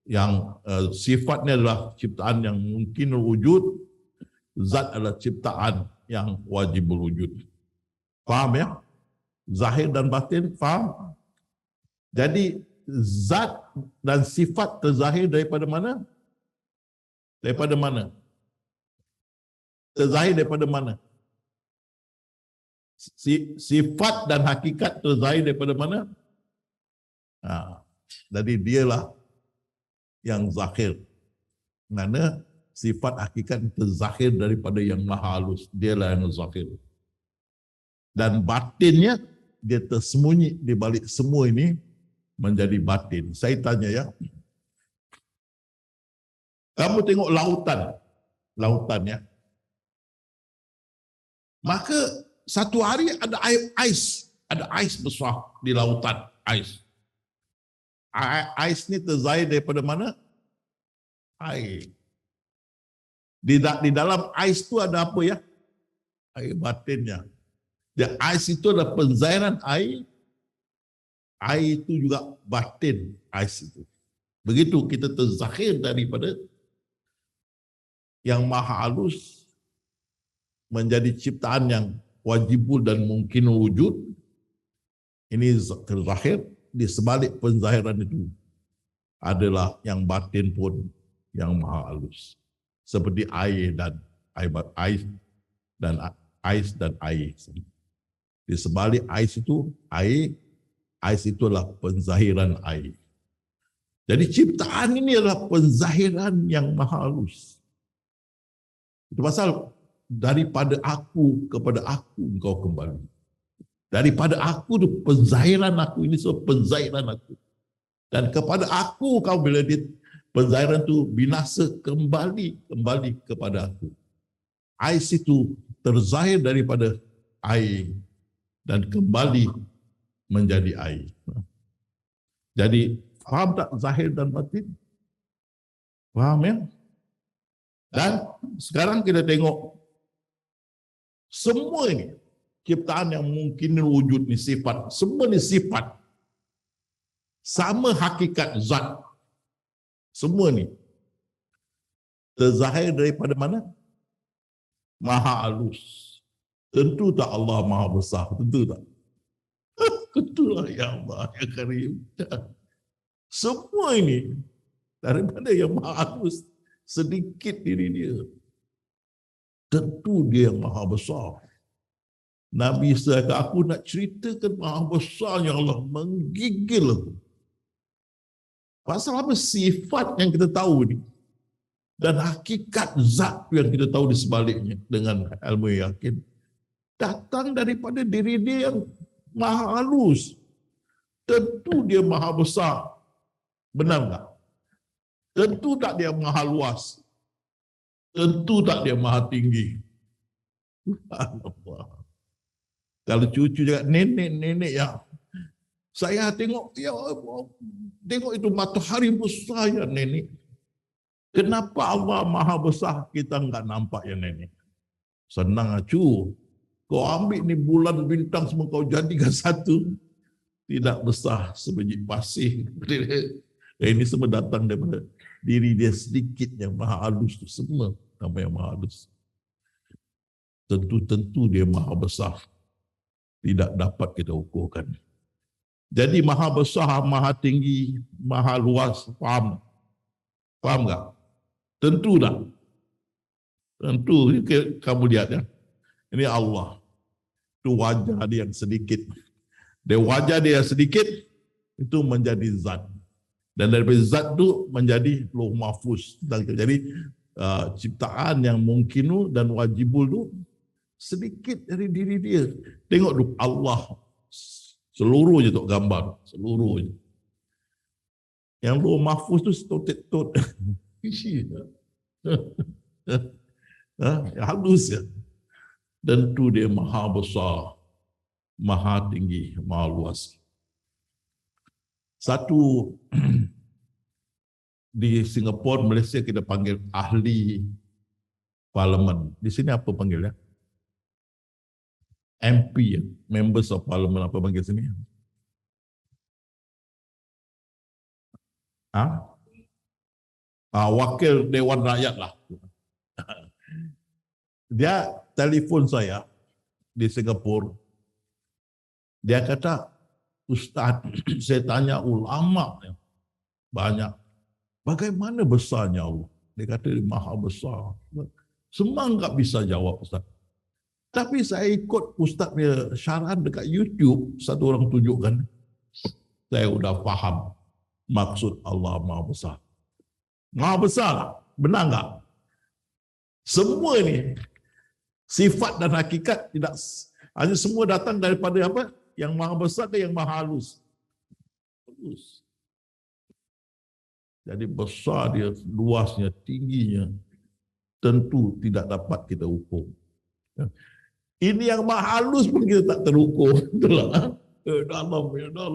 Yang sifatnya adalah ciptaan yang mungkin wujud, zat adalah ciptaan yang wajib wujud. Faham ya? Zahir dan batin, faham? Jadi zat dan sifat terzahir daripada mana? Daripada mana? Terzahir daripada mana? Sifat dan hakikat terzahir daripada mana? Jadi dialah yang zahir. Mana sifat hakikat terzahir daripada yang maha halus. Dialah yang zahir. Dan batinnya, dia tersembunyi di balik semua ini menjadi batin. Saya tanya ya. Kamu tengok lautan. Lautan ya. Maka satu hari ada ais. Ada ais besar di lautan. Ais. Ais ni terzahir daripada mana? Air. Di dalam ais tu ada apa ya? Air batinnya. Dan ais itu adalah penzahiran air. Air itu juga batin ais itu. Begitu kita terzahir daripada yang maha halus menjadi ciptaan yang wajibul dan mungkin wujud. Ini terzahir. Di sebalik penzahiran itu adalah yang batin pun yang maha halus. Seperti air dan ais dan air. Di sebalik ais itu air, ais itu adalah penzahiran air. Jadi ciptaan ini adalah penzahiran yang maha halus. Itu pasal daripada aku kepada aku engkau kembali. Daripada aku tu penzahiran aku, ini semua penzahiran aku. Dan kepada aku kau bila dia penzahiran tu binasa kembali kepada aku. Ais itu terzahir daripada air dan kembali menjadi air. Jadi faham tak zahir dan batin? Faham ya? Dan sekarang kita tengok semua ini ciptaan yang mungkin wujud ni sifat. Semua ni sifat. Sama hakikat zat. Semua ni. Terzahir daripada mana? Maha halus. Tentu tak Allah maha besar? Tentu tak? Tentulah ya Allah, ya Karim. Semua ini daripada yang maha halus. Sedikit diri dia. Tentu dia yang maha besar. Nabi SAW, aku nak ceritakan maha besarnya Allah, menggigil aku. Pasal apa? Sifat yang kita tahu ni. Dan hakikat zat yang kita tahu di sebaliknya dengan ilmu yakin. Datang daripada diri dia yang maha halus. Tentu dia maha besar. Benar tak? Tentu tak dia maha luas. Tentu tak dia maha tinggi. Allah. Kalau cucu cakap, nenek ya, saya tengok itu matahari besar ya nenek. Kenapa Allah maha besar kita enggak nampak ya nenek? Senang cu. Kau ambil ni bulan bintang semua kau jadikan satu. Tidak besar sebiji pasir. Ini semua datang daripada diri dia sedikit yang maha halus tu semua. Nama yang maha halus. Tentu dia maha besar. Tidak dapat kita ukurkan. Jadi maha besar, maha tinggi, maha luas, faham? Faham tak? Tentu tak? Tentu kamu lihat ya. Ini Allah. Itu wajah dia yang sedikit. Dari wajah dia yang sedikit itu menjadi zat. Dan dari zat itu menjadi lauh mahfuz. Jadi ciptaan yang mungkinu dan wajibul itu sedikit dari diri dia. Tengok tu Allah seluruhnya tu gambar, seluruhnya. Yang lauh mahfuz itu tot. Isi. Halus ya. Dan itu dia maha besar, maha tinggi, maha luas. Satu di Singapura, Malaysia kita panggil ahli parlimen. Di sini apa panggilnya? MP, members of parliament, apa panggil sini? Wakil Dewan Rakyat lah. Dia telefon saya di Singapura. Dia kata, Ustaz, saya tanya ulama banyak. Bagaimana besarnya Allah? Dia kata dia maha besar. Semua enggak bisa jawab Ustaz. Tapi saya ikut Ustaz punya syarahan dekat YouTube, satu orang tunjukkan. Saya sudah faham maksud Allah maha besar. Maha besar, benar enggak? Semua ini sifat dan hakikat tidak hanya semua datang daripada apa? Yang maha besar ke yang maha halus? Halus. Jadi besar dia, luasnya, tingginya, tentu tidak dapat kita ukur. Ini yang maha halus pun kita tak terukur. Itulah. Dalam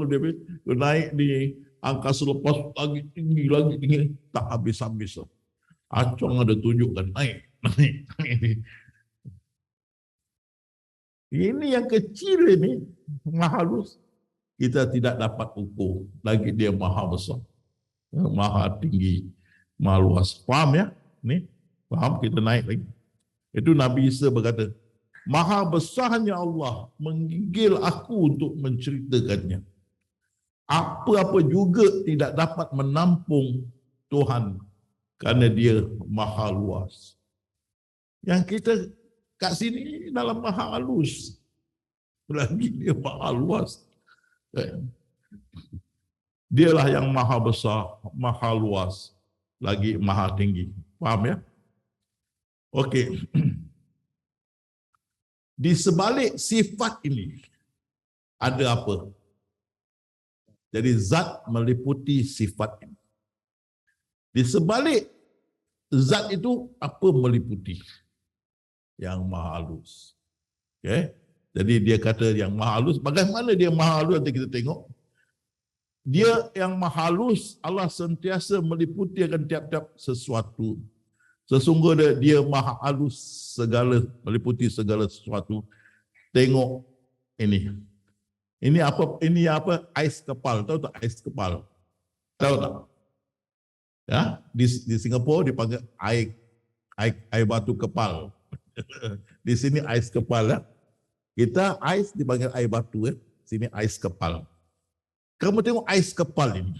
dia naik di angka selepas lagi tinggi, tak habis-habis. Acong ada tunjukkan naik. Ini yang kecil ini, maha halus. Kita tidak dapat ukur. Lagi dia maha besar. Maha tinggi, maha luas. Faham ya? Nih, faham? Kita naik lagi. Itu Nabi Isa berkata, maha besarnya Allah menggigil aku untuk menceritakannya. Apa-apa juga tidak dapat menampung Tuhan kerana dia maha luas. Yang kita kat sini dalam maha halus. Lagi dia maha luas. Dialah yang maha besar, maha luas, lagi maha tinggi. Faham ya? Okey. Di sebalik sifat ini ada apa? Jadi zat meliputi sifat ini. Di sebalik zat itu apa meliputi? Yang maha halus. Okay? Jadi dia kata yang maha halus. Bagaimana dia maha halus nanti kita tengok. Dia yang maha halus, Allah sentiasa meliputi akan tiap-tiap sesuatu. Sesungguhnya dia maha halus segala, meliputi segala sesuatu. Tengok ini. Ini apa? Ais kepal. Tahu tak ais kepal? Tahu tak? Ya, di Singapura dipanggil air batu kepal. Di sini ais kepal ya. Kita ais dipanggil air batu ya. Sini ais kepal. Kamu tengok ais kepal ini.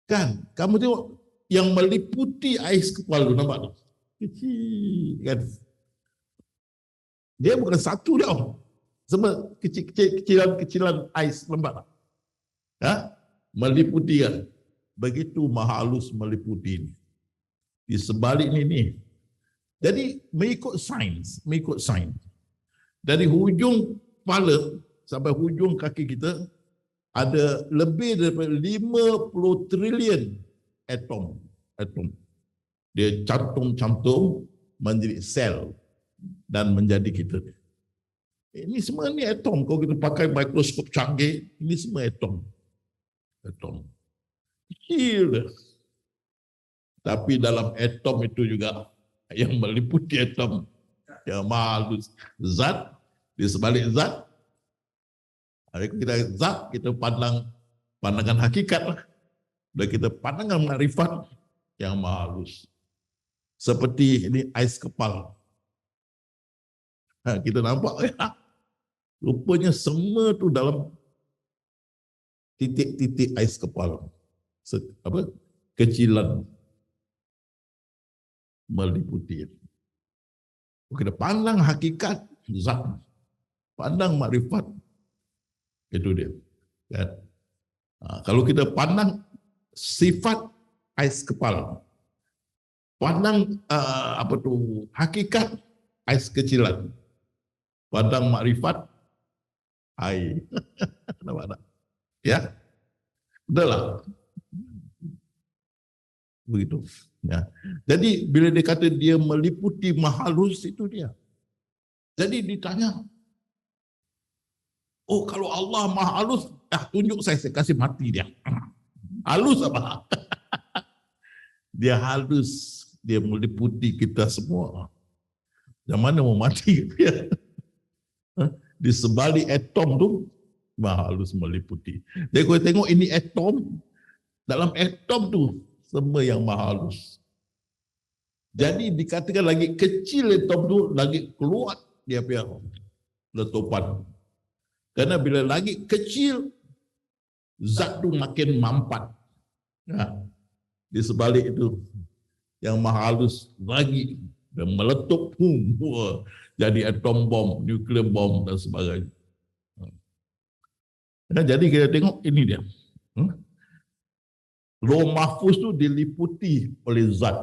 Kan? Kamu tengok yang meliputi ais kepal itu, nampak tak? Kecil kan? Dia bukan satu dah. Semua kecilan ais, nampak tak? Ya? Meliputi kan? Begitu maha halus meliputi ini. Di sebalik ini. Jadi mengikut sains. Dari hujung kepala sampai hujung kaki kita ada lebih daripada 50 trilion atom. Dia cantum menjadi sel dan menjadi kita. Ini semua ni atom. Kalau kita pakai mikroskop canggih, ini semua atom. Kecil. Tapi dalam atom itu juga yang meliputi atom yang maha halus. Zat, di sebalik zat, kita zat, kita pandangan hakikat lah. Dan kita pandangan makrifat yang maha halus. Seperti ini ais kepal. Kita nampak ya. Rupanya semua tu dalam titik-titik ais kepal. Kecilan meliputi. Kita pandang hakikat zat, pandang makrifat, itu dia. Kan? Kalau kita pandang sifat ais kepala, pandang hakikat ais kecilan, pandang makrifat air. Nampak tak? Ya, udahlah. Begitu. Ya. Jadi bila dia kata dia meliputi mahalus, itu dia. Jadi ditanya, oh kalau Allah maha halus, tunjuk saya kasih mati dia. Halus apa? Dia halus, dia meliputi kita semua. Yang mana mau mati? Di sebalik atom tu, maha halus meliputi. Jadi kalau tengok ini atom, dalam atom tu, semua yang maha halus. Jadi dikatakan lagi kecil atom tu, lagi keluar dia punya letupan. Karena bila lagi kecil, zat tu makin mampat. Di sebalik itu, yang maha halus lagi dan meletup, jadi atom bom, nuklear bom dan sebagainya. Jadi kita tengok ini dia. Lauh mahfuz tu diliputi oleh zat.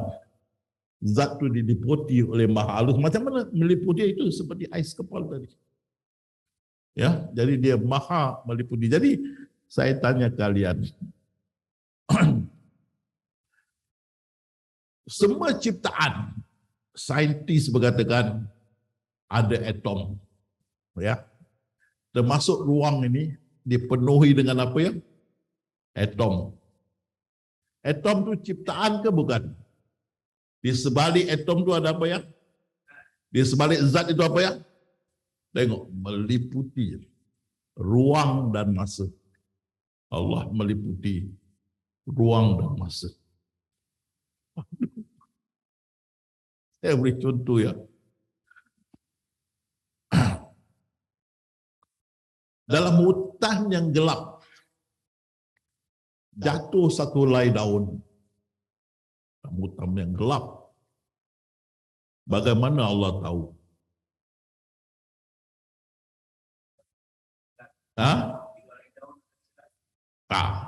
Zat tu diliputi oleh maha halus. Macam mana meliputi itu? Seperti ais kepala tadi. Ya, jadi dia maha meliputi. Jadi saya tanya kalian, semua ciptaan saintis berkatakan ada atom, ya, termasuk ruang ini dipenuhi dengan apa ya? Atom. Atom tu ciptaan ke bukan? Di sebalik atom tu ada apa ya? Di sebalik zat itu apa ya? Tengok, meliputi ruang dan masa. Allah meliputi ruang dan masa. Saya beri contoh ya. Dalam hutan yang gelap, jatuh satu helai daun. Dalam hutan yang gelap. Bagaimana Allah tahu?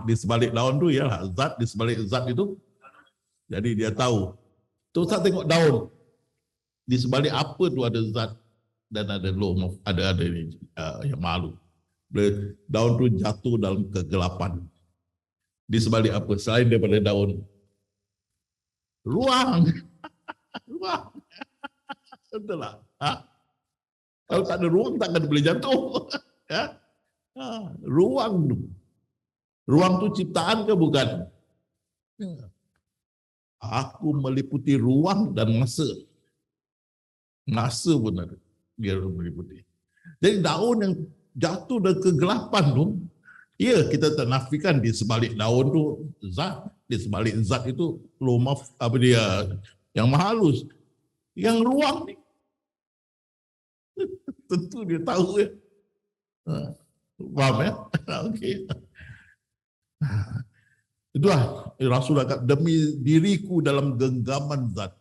Di sebalik daun tu ya zat, di sebalik zat itu. Jadi dia tahu. Tu saya tengok daun. Di sebalik apa tu ada zat dan ada loh, ada ini yang malu. Daun tu jatuh dalam kegelapan. Di sebalik apa? Selain daripada daun. Ruang. Ruang. Betul lah. Kalau tak ada ruang, takkan boleh jatuh. Ya? Ruang tu. Ruang tu ciptaan ke bukan? Aku meliputi ruang dan masa. Masa pun ada. Dia meliputi. Jadi daun yang jatuh dari kegelapan tu, ya kita tak nafikan di sebalik daun tu zat. Di sebalik zat itu lumaf apa dia yang maha halus. Yang ruang ni tentu dia tahu ya. Faham ya? Okey. Itulah Rasulullah kata, demi diriku dalam genggaman zat.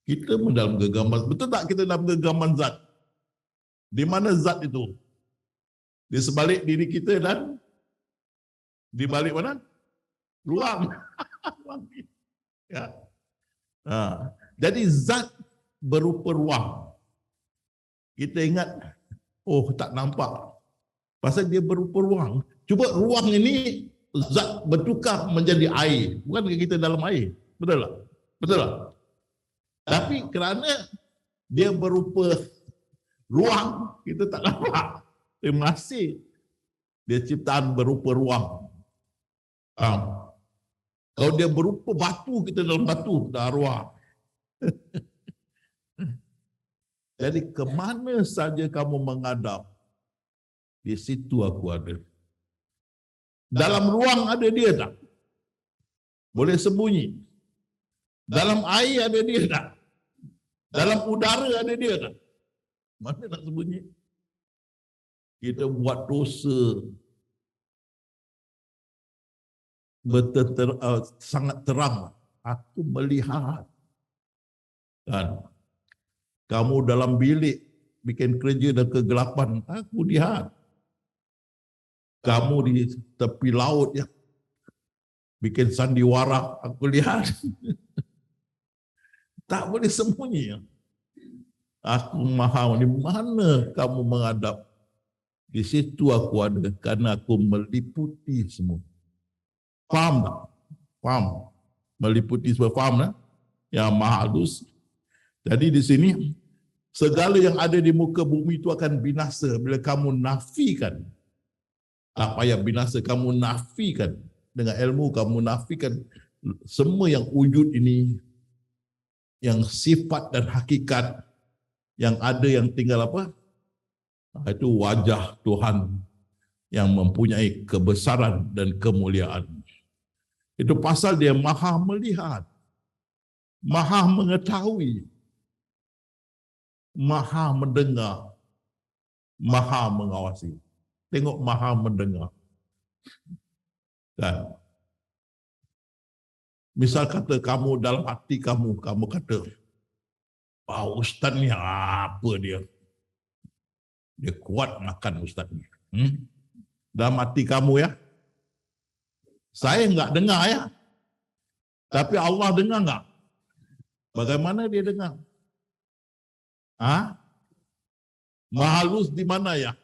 Kita pun dalam genggaman. Betul tak kita dalam genggaman zat? Di mana zat itu? Di sebalik diri kita dan di balik mana? Ruang. Ya. Jadi zat berupa ruang. Kita ingat, oh tak nampak. Pasal dia berupa ruang. Cuba ruang ini zat bertukar menjadi air. Bukan kita dalam air. Betul tak? Betul tak? Tapi kerana dia berupa ruang, kita tak nampak. Terima kasih. Dia ciptaan berupa ruang. Kalau dia berupa batu, kita dalam batu, dah arwah. Jadi kemana saja kamu menghadap, di situ aku ada. Dalam ruang ada dia tak? Boleh sembunyi. Dalam air ada dia tak? Dalam udara ada dia tak? Mana nak sembunyi? Kita buat dosa sangat terang. Aku melihat. Kan? Kamu dalam bilik bikin kerja dan kegelapan, aku lihat. Kamu di tepi laut ya, bikin sandiwara, aku lihat. Tak boleh sembunyi. Aku maha, di mana kamu menghadap? Di situ aku ada, karena aku meliputi semua. Faham tak? Faham? Meliputi semua, faham tak? Yang maha halus. Jadi di sini, segala yang ada di muka bumi itu akan binasa bila kamu nafikan. Tak payah binasa, kamu nafikan. Dengan ilmu kamu nafikan semua yang wujud ini, yang sifat dan hakikat, yang ada yang tinggal apa? Itu wajah Tuhan yang mempunyai kebesaran dan kemuliaan. Itu pasal dia maha melihat, maha mengetahui, maha mendengar, maha mengawasi. Tengok maha mendengar. Kan? Misal kata kamu dalam hati kamu kata, ustaz ni apa dia? Dia kuat makan ustaz ni. Dalam hati kamu ya. Saya enggak dengar ya. Tapi Allah dengar enggak? Bagaimana dia dengar? Mahalus di mana ya?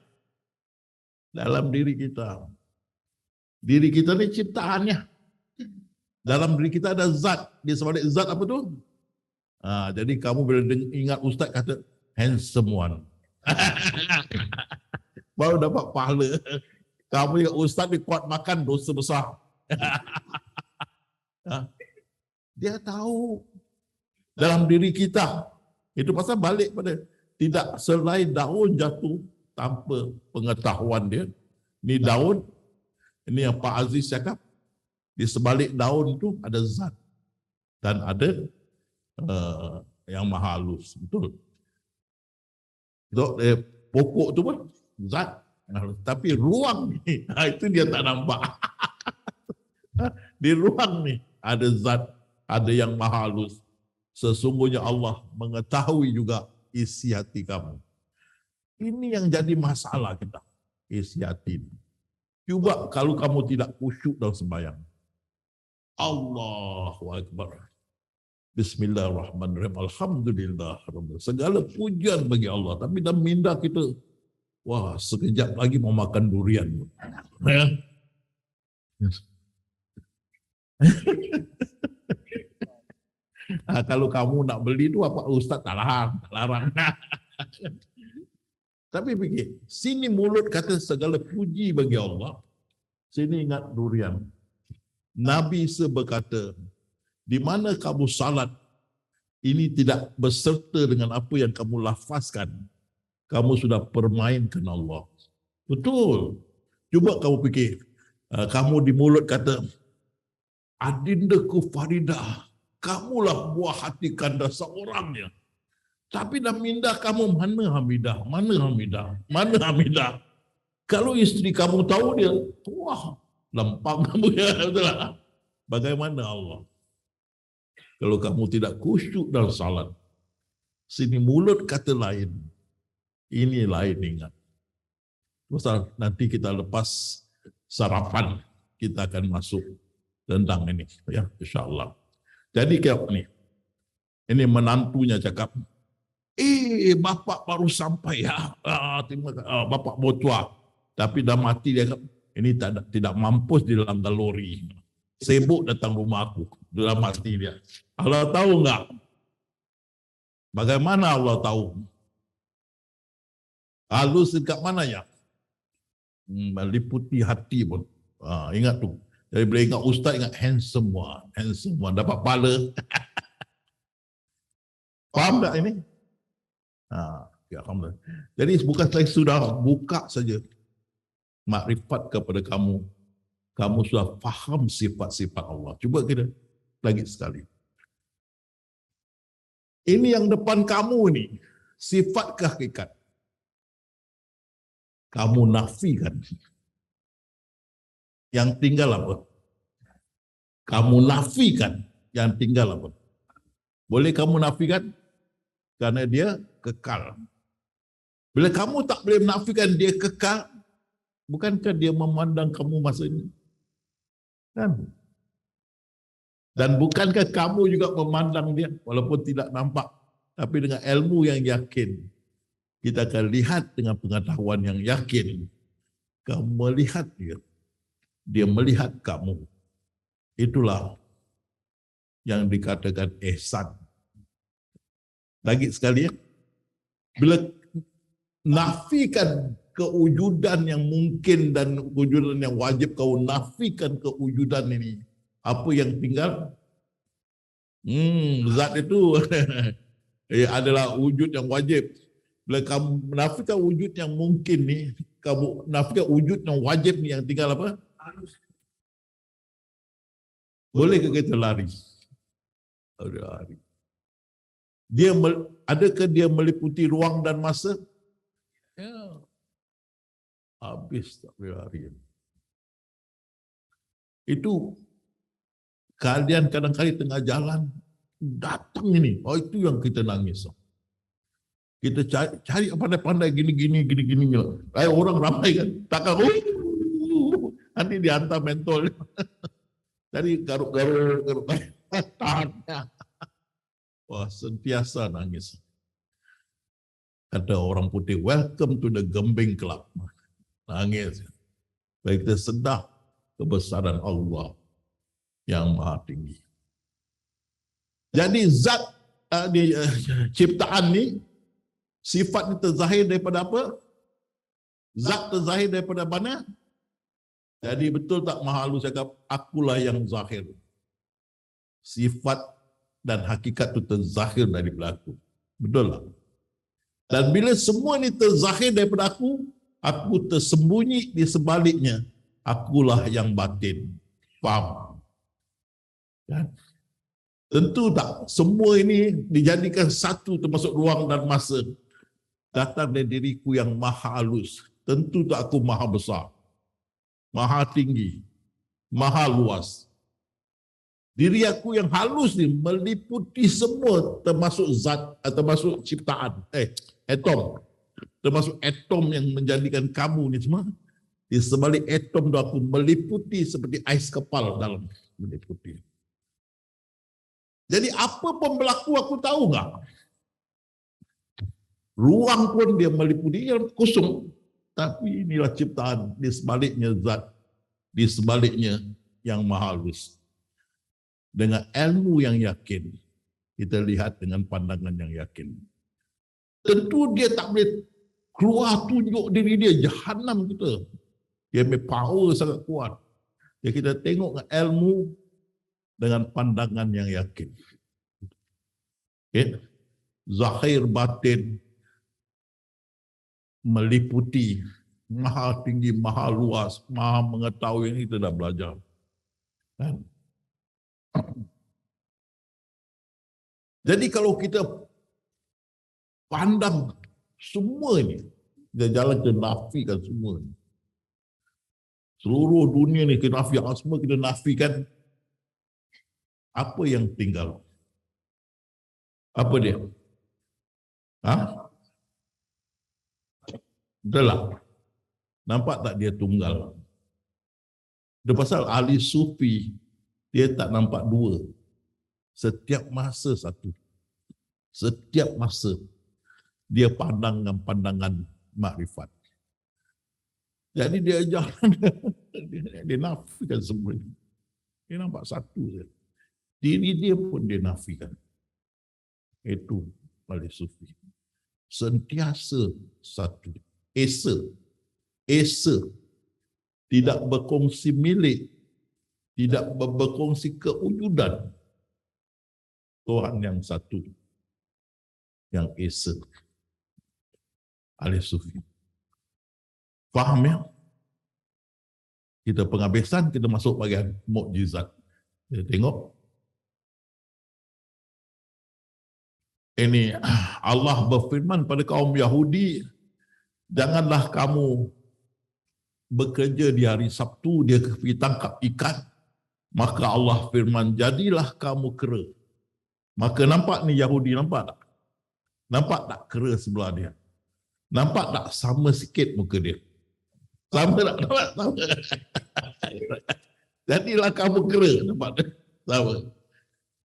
Dalam diri kita. Diri kita ni ciptaannya. Dalam diri kita ada zat. Di sebalik zat apa tu? Jadi kamu bila ingat ustaz kata handsome one. Baru dapat pahala. Kamu ingat ustaz ni kuat makan, dosa besar. Dia tahu dalam diri kita. Itu pasal balik pada tidak selain daun jatuh tanpa pengetahuan dia. Ini daun, ini yang Pak Aziz cakap, di sebalik daun itu ada zat dan ada yang maha halus. Betul. Pokok tu pun zat, tapi ruang ni itu dia tak nampak. Di ruang ni ada zat, ada yang maha halus. Sesungguhnya Allah mengetahui juga isi hati kamu. Ini yang jadi masalah kita, isi hati. Cuba kalau kamu tidak khusyuk dalam sembahyang. Allahu Akbar. Bismillahirrahmanirrahim. Alhamdulillah. Segala pujian bagi Allah. Tapi dalam minda kita, wah sekejap lagi mau makan durian. Kalau kamu nak beli tu apa ustaz tak larang. Tapi fikir, sini mulut kata segala puji bagi Allah. Sini ingat durian. Nabi berkata, di mana kamu salat, ini tidak berserta dengan apa yang kamu lafazkan. Kamu sudah permainkan Allah. Betul. Cuba kamu fikir, kamu di mulut kata, adindaku Faridah, kamulah buah hati kanda seorangnya. Tapi dalam minda kamu, mana Hamidah, mana Hamidah, mana Hamidah. Kalau isteri kamu tahu dia, wah, lempang kamu ya. Bagaimana Allah? Kalau kamu tidak khusyuk dalam salat, sini mulut kata lain, ini lain ingat. Pasal nanti kita lepas sarapan, kita akan masuk tentang ini, ya, insyaAllah. Jadi kayak ini menantunya cakap, bapak baru sampai ya, bapak botua, tapi dah mati dia kata, ini tidak mampus di dalam kalori. Sibuk datang rumah aku, dalam hati dia. Allah tahu enggak? Bagaimana Allah tahu? Halus dekat mana ya? Meliputi hati pun. Ingat tu. Jadi bila ingat ustaz, ingat handsome one. Dapat pahala. Faham tak ini? Ya, alhamdulillah. Jadi bukan selain sudah buka saja makrifat kepada kamu, kamu sudah faham sifat-sifat Allah. Cuba kita lagi sekali. Ini yang depan kamu ni, sifat ke hakikat? Kamu nafikan. Yang tinggal apa? Kamu nafikan. Yang tinggal apa? Boleh kamu nafikan? Karena dia kekal. Bila kamu tak boleh menafikan dia kekal, bukankah dia memandang kamu masa ini? Kan? Dan bukankah kamu juga memandang dia walaupun tidak nampak, tapi dengan ilmu yang yakin. Kita akan lihat dengan pengetahuan yang yakin. Kamu melihat dia. Dia melihat kamu. Itulah yang dikatakan ihsan. Lagi sekali ya. Bila nafikan kewujudan yang mungkin dan kewujudan yang wajib, kau nafikan kewujudan ini. Apa yang tinggal? Zat itu adalah wujud yang wajib. Bila kamu menafikan wujud yang mungkin ni, kamu menafikan wujud yang wajib ni, yang tinggal apa? Boleh ke kita lari? Lari. Adakah dia meliputi ruang dan masa? Ya. Habis tak boleh lari. Itu kalian kadang-kadang tengah jalan datang ini. Oh, itu yang kita nangis. Kita cari pandai-pandai gini. Orang ramai kan. Takkan nanti dihantar mentol. Tadi garuk-garuk. Tahannya. Wah, sentiasa nangis. Ada orang putih, welcome to the Gembing Club. Nangis. Baik kita sedar kebesaran Allah yang maha tinggi. Jadi zat ciptaan ni, sifat ni terzahir daripada apa? Zat terzahir daripada mana? Jadi betul tak Maha Lu cakap, akulah yang zahir. Sifat dan hakikat itu terzahir dari aku. Betul tak? Dan bila semua ini terzahir daripada aku tersembunyi di sebaliknya. Akulah yang batin. Faham? Kan? Tentu tak semua ini dijadikan satu termasuk ruang dan masa. Datang dari diriku yang maha halus. Tentu tak aku maha besar. Maha tinggi. Maha luas. Diri aku yang halus ni meliputi semua termasuk zat, termasuk ciptaan. Atom. Termasuk atom yang menjadikan kamu ni semua. Di sebalik atom tu aku meliputi seperti ais kepal dalam. Meliputi. Jadi apa pun berlaku aku tahu enggak? Ruang pun dia meliputi, yang kosong. Tapi inilah ciptaan, di sebaliknya zat, di sebaliknya yang maha halus. Dengan ilmu yang yakin, kita lihat dengan pandangan yang yakin. Tentu dia tak boleh keluar tunjuk diri dia, jahanam kita. Dia punya power sangat kuat. Jadi kita tengok dengan ilmu, dengan pandangan yang yakin. Okay. Zahir batin meliputi, maha tinggi, maha luas, maha mengetahui, ini kita dah belajar. Kan? Jadi kalau kita pandang semua ini, kita jalan kita nafikan semua ini. Seluruh dunia ni kita nafikan, semua kita nafikan. Apa yang tinggal? Apa dia? Betul lah. Nampak tak dia tunggal? Dia pasal ahli sufi, dia tak nampak dua. Setiap masa satu. Setiap masa dia pandang dengan pandangan makrifat. Jadi dia jalan, dia nafikan semua ini. Dia nampak satu saja. Diri dia pun dia nafikan. Itu ahli sufi. Sentiasa satu. Esa. Tidak berkongsi milik. Tidak berkongsi kewujudan. Tuhan yang satu. Yang esa. Ahli sufi. Faham ya? Kita penghabisan, kita masuk bagian mukjizat. Kita tengok. Ini Allah berfirman pada kaum Yahudi, janganlah kamu bekerja di hari Sabtu, dia pergi tangkap ikan. Maka Allah firman, jadilah kamu kera. Maka nampak ni Yahudi, nampak tak? Nampak tak kera sebelah dia? Nampak tak sama sikit muka dia? Sama tak? Nampak? Sama. Jadilah kamu kera. Nampak tak? Sama.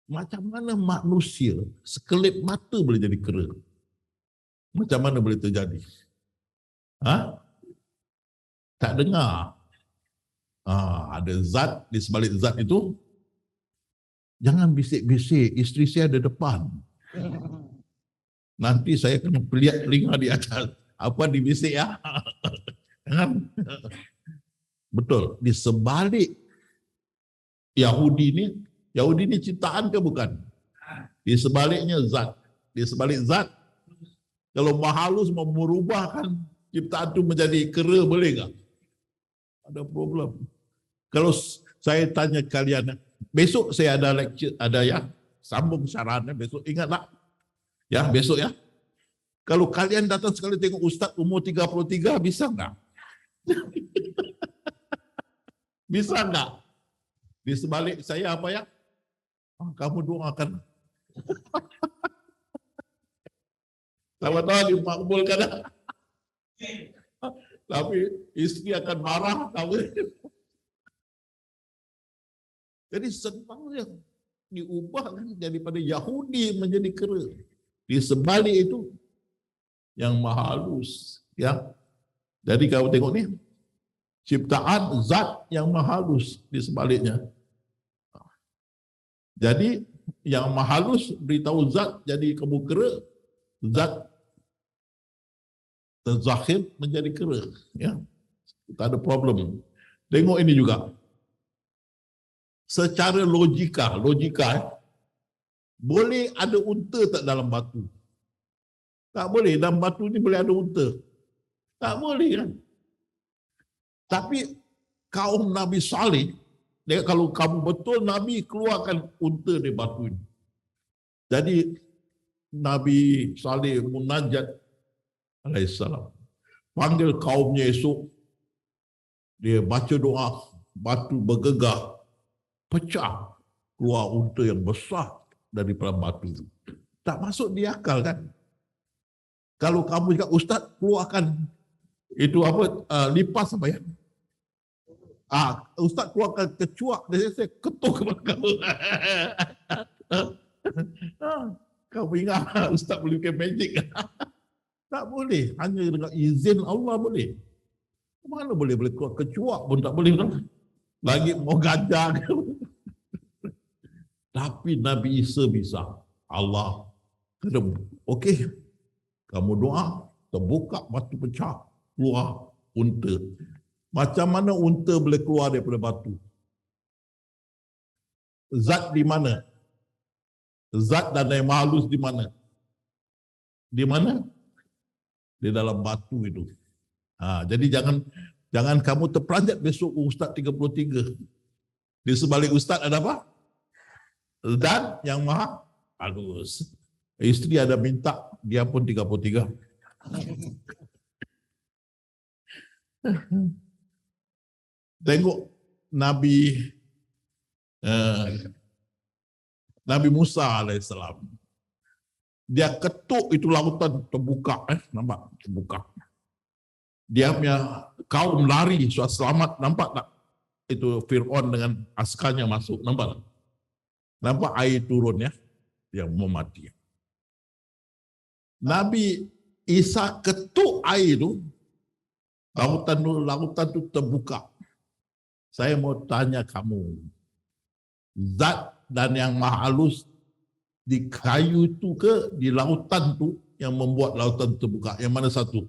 Macam mana manusia sekelip mata boleh jadi kera? Macam mana boleh terjadi? Ha? Tak dengar. Ada zat di sebalik zat itu. Jangan bisik-bisik, isteri saya ada depan. Nanti saya kena pelihat telinga di atas. Apa dibisik ya? Jangan. Betul. Di sebalik Yahudi ni ciptaan ke bukan? Di sebaliknya zat. Di sebalik zat, kalau Mahalus mau merubahkan ciptaan itu menjadi kera, boleh tak? Ada problem. Kalau saya tanya kalian, besok saya ada lecture, ada ya, sambung syarahannya besok, ingat tak? Ya, besok ya. Kalau kalian datang sekali tengok Ustaz umur 33, bisa enggak? Bisa enggak? Di sebalik saya apa ya? Kamu doakan. Selamat tahun dimakbulkan. Tapi istri akan marah. Jadi senangnya diubah daripada Yahudi menjadi kera. Di sebalik itu yang maha halus. Ya. Jadi kalau tengok ni, ciptaan zat yang maha halus di sebaliknya. Jadi yang maha halus beritahu zat jadi kamu kera, zat terzahir menjadi kera. Ya. Tak ada problem. Tengok ini juga. Secara logika, boleh ada unta tak dalam batu? Tak boleh. Dalam batu ni boleh ada unta. Tak boleh kan? Tapi kaum Nabi Saleh, kalau kamu betul Nabi, keluarkan unta dari batu ini. Jadi Nabi Saleh munajat alaihissalam. Panggil kaumnya esok. Dia baca doa, batu bergegar. Pecah. Keluar unta yang besar daripada batu. Tak masuk di akal kan? Kalau kamu cakap, Ustaz, keluarkan itu apa, lipas apa ya? Ustaz keluarkan kecuak, saya ketuk kepada kamu. Kau ingat Ustaz boleh bikin magic? Tak boleh. Hanya dengan izin Allah boleh. Mana boleh keluar kecuak pun tak boleh. Lagi mau gajah. Tapi Nabi Isa bisa. Allah kena, okey, kamu doa, terbuka batu pecah, keluar unta. Macam mana unta boleh keluar daripada batu? Zat di mana? Zat dan yang halus di mana? Di mana? Di dalam batu itu. Jadi jangan kamu terperanjat besok Ustaz 33. Di sebalik Ustaz ada apa? Dan yang maha halus. Isteri ada minta, dia pun 33. Tengok Nabi Musa alaihissalam. Dia ketuk itu lautan terbuka, nampak terbuka. Dia punya kaum lari, suat selamat, nampak tak? Itu Fir'aun dengan askarnya masuk, nampak tak? Nampak air turun ya, yang mau mati. Nabi Isa ketuk air itu, lautan itu terbuka. Saya mau tanya kamu, zat dan yang maha halus di kayu itu ke di lautan itu yang membuat lautan terbuka? Yang mana satu?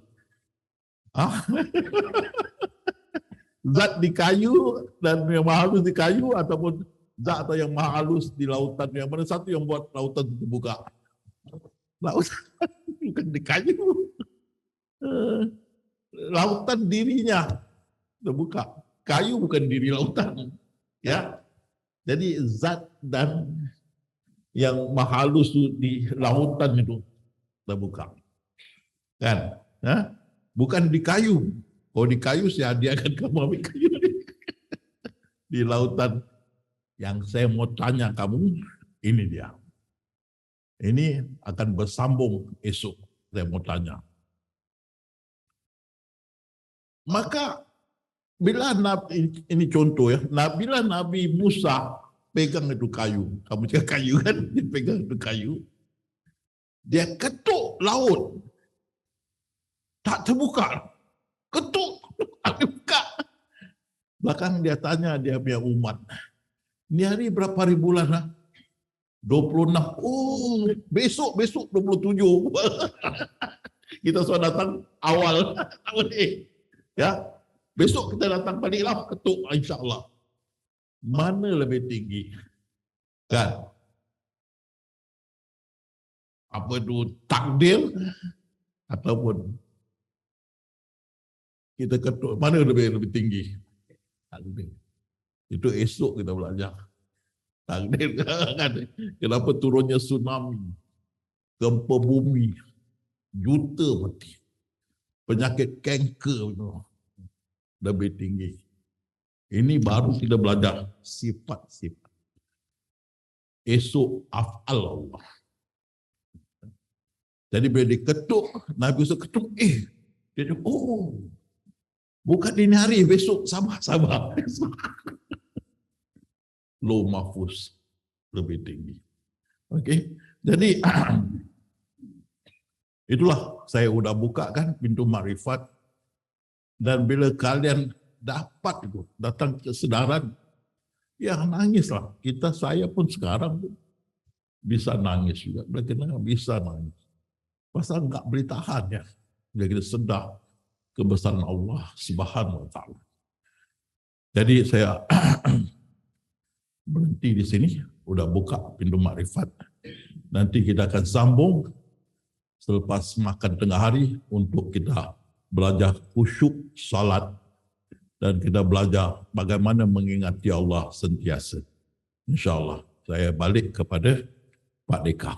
Zat di kayu dan yang maha halus di kayu, ataupun zat atau yang maha halus di lautan, yang mana satu yang buat lautan terbuka? Lautan bukan di kayu. Lautan dirinya terbuka. Kayu bukan diri lautan. Ya. Jadi zat dan yang maha halus di lautan itu terbuka. Kan? Bukan di kayu. Kalau di kayu saya hadiahkan kamu ambil kayu. Di lautan. Yang saya mau tanya kamu, ini dia. Ini akan bersambung esok, saya mau tanya. Maka bila Nabi, ini contoh ya, bila Nabi Musa pegang itu kayu, kamu cakap kayu kan, dia pegang itu kayu, dia ketuk laut, tak terbuka, ketuk, tak terbuka. Belakang dia tanya dia punya umat, ini hari berapa hari bulan lah? 26. Oh, besok 27. Kita sudah datang awal. Ya, besok kita datang baliklah ketuk insya-Allah. Mana lebih tinggi? Kan? Apa itu takdir ataupun kita ketuk, mana lebih tinggi? Takdir. Itu esok kita belajar. Takdir kan? Kenapa turunnya tsunami, gempa bumi, juta mati, penyakit kanker lebih tinggi. Ini baru kita belajar sifat-sifat. Esok af'al Allah. Jadi bila diketuk, Nabi Musa ketuk, dia cakap, oh, bukan ini hari, besok, sabar. Low mahfuz lebih tinggi. Okey, jadi itulah saya sudah buka kan pintu makrifat, dan bila kalian dapat itu datang kesedaran, ya nangislah. Saya pun sekarang bisa nangis juga. Bagaimana bisa nangis? Pasal enggak boleh tahan ya. Bila kita sedar kebesaran Allah Subhanahu Wa Taala. Jadi saya berhenti di sini, udah buka pintu makrifat. Nanti kita akan sambung selepas makan tengah hari untuk kita belajar khusyuk salat dan kita belajar bagaimana mengingati Allah sentiasa. InsyaAllah saya balik kepada Pak Deka.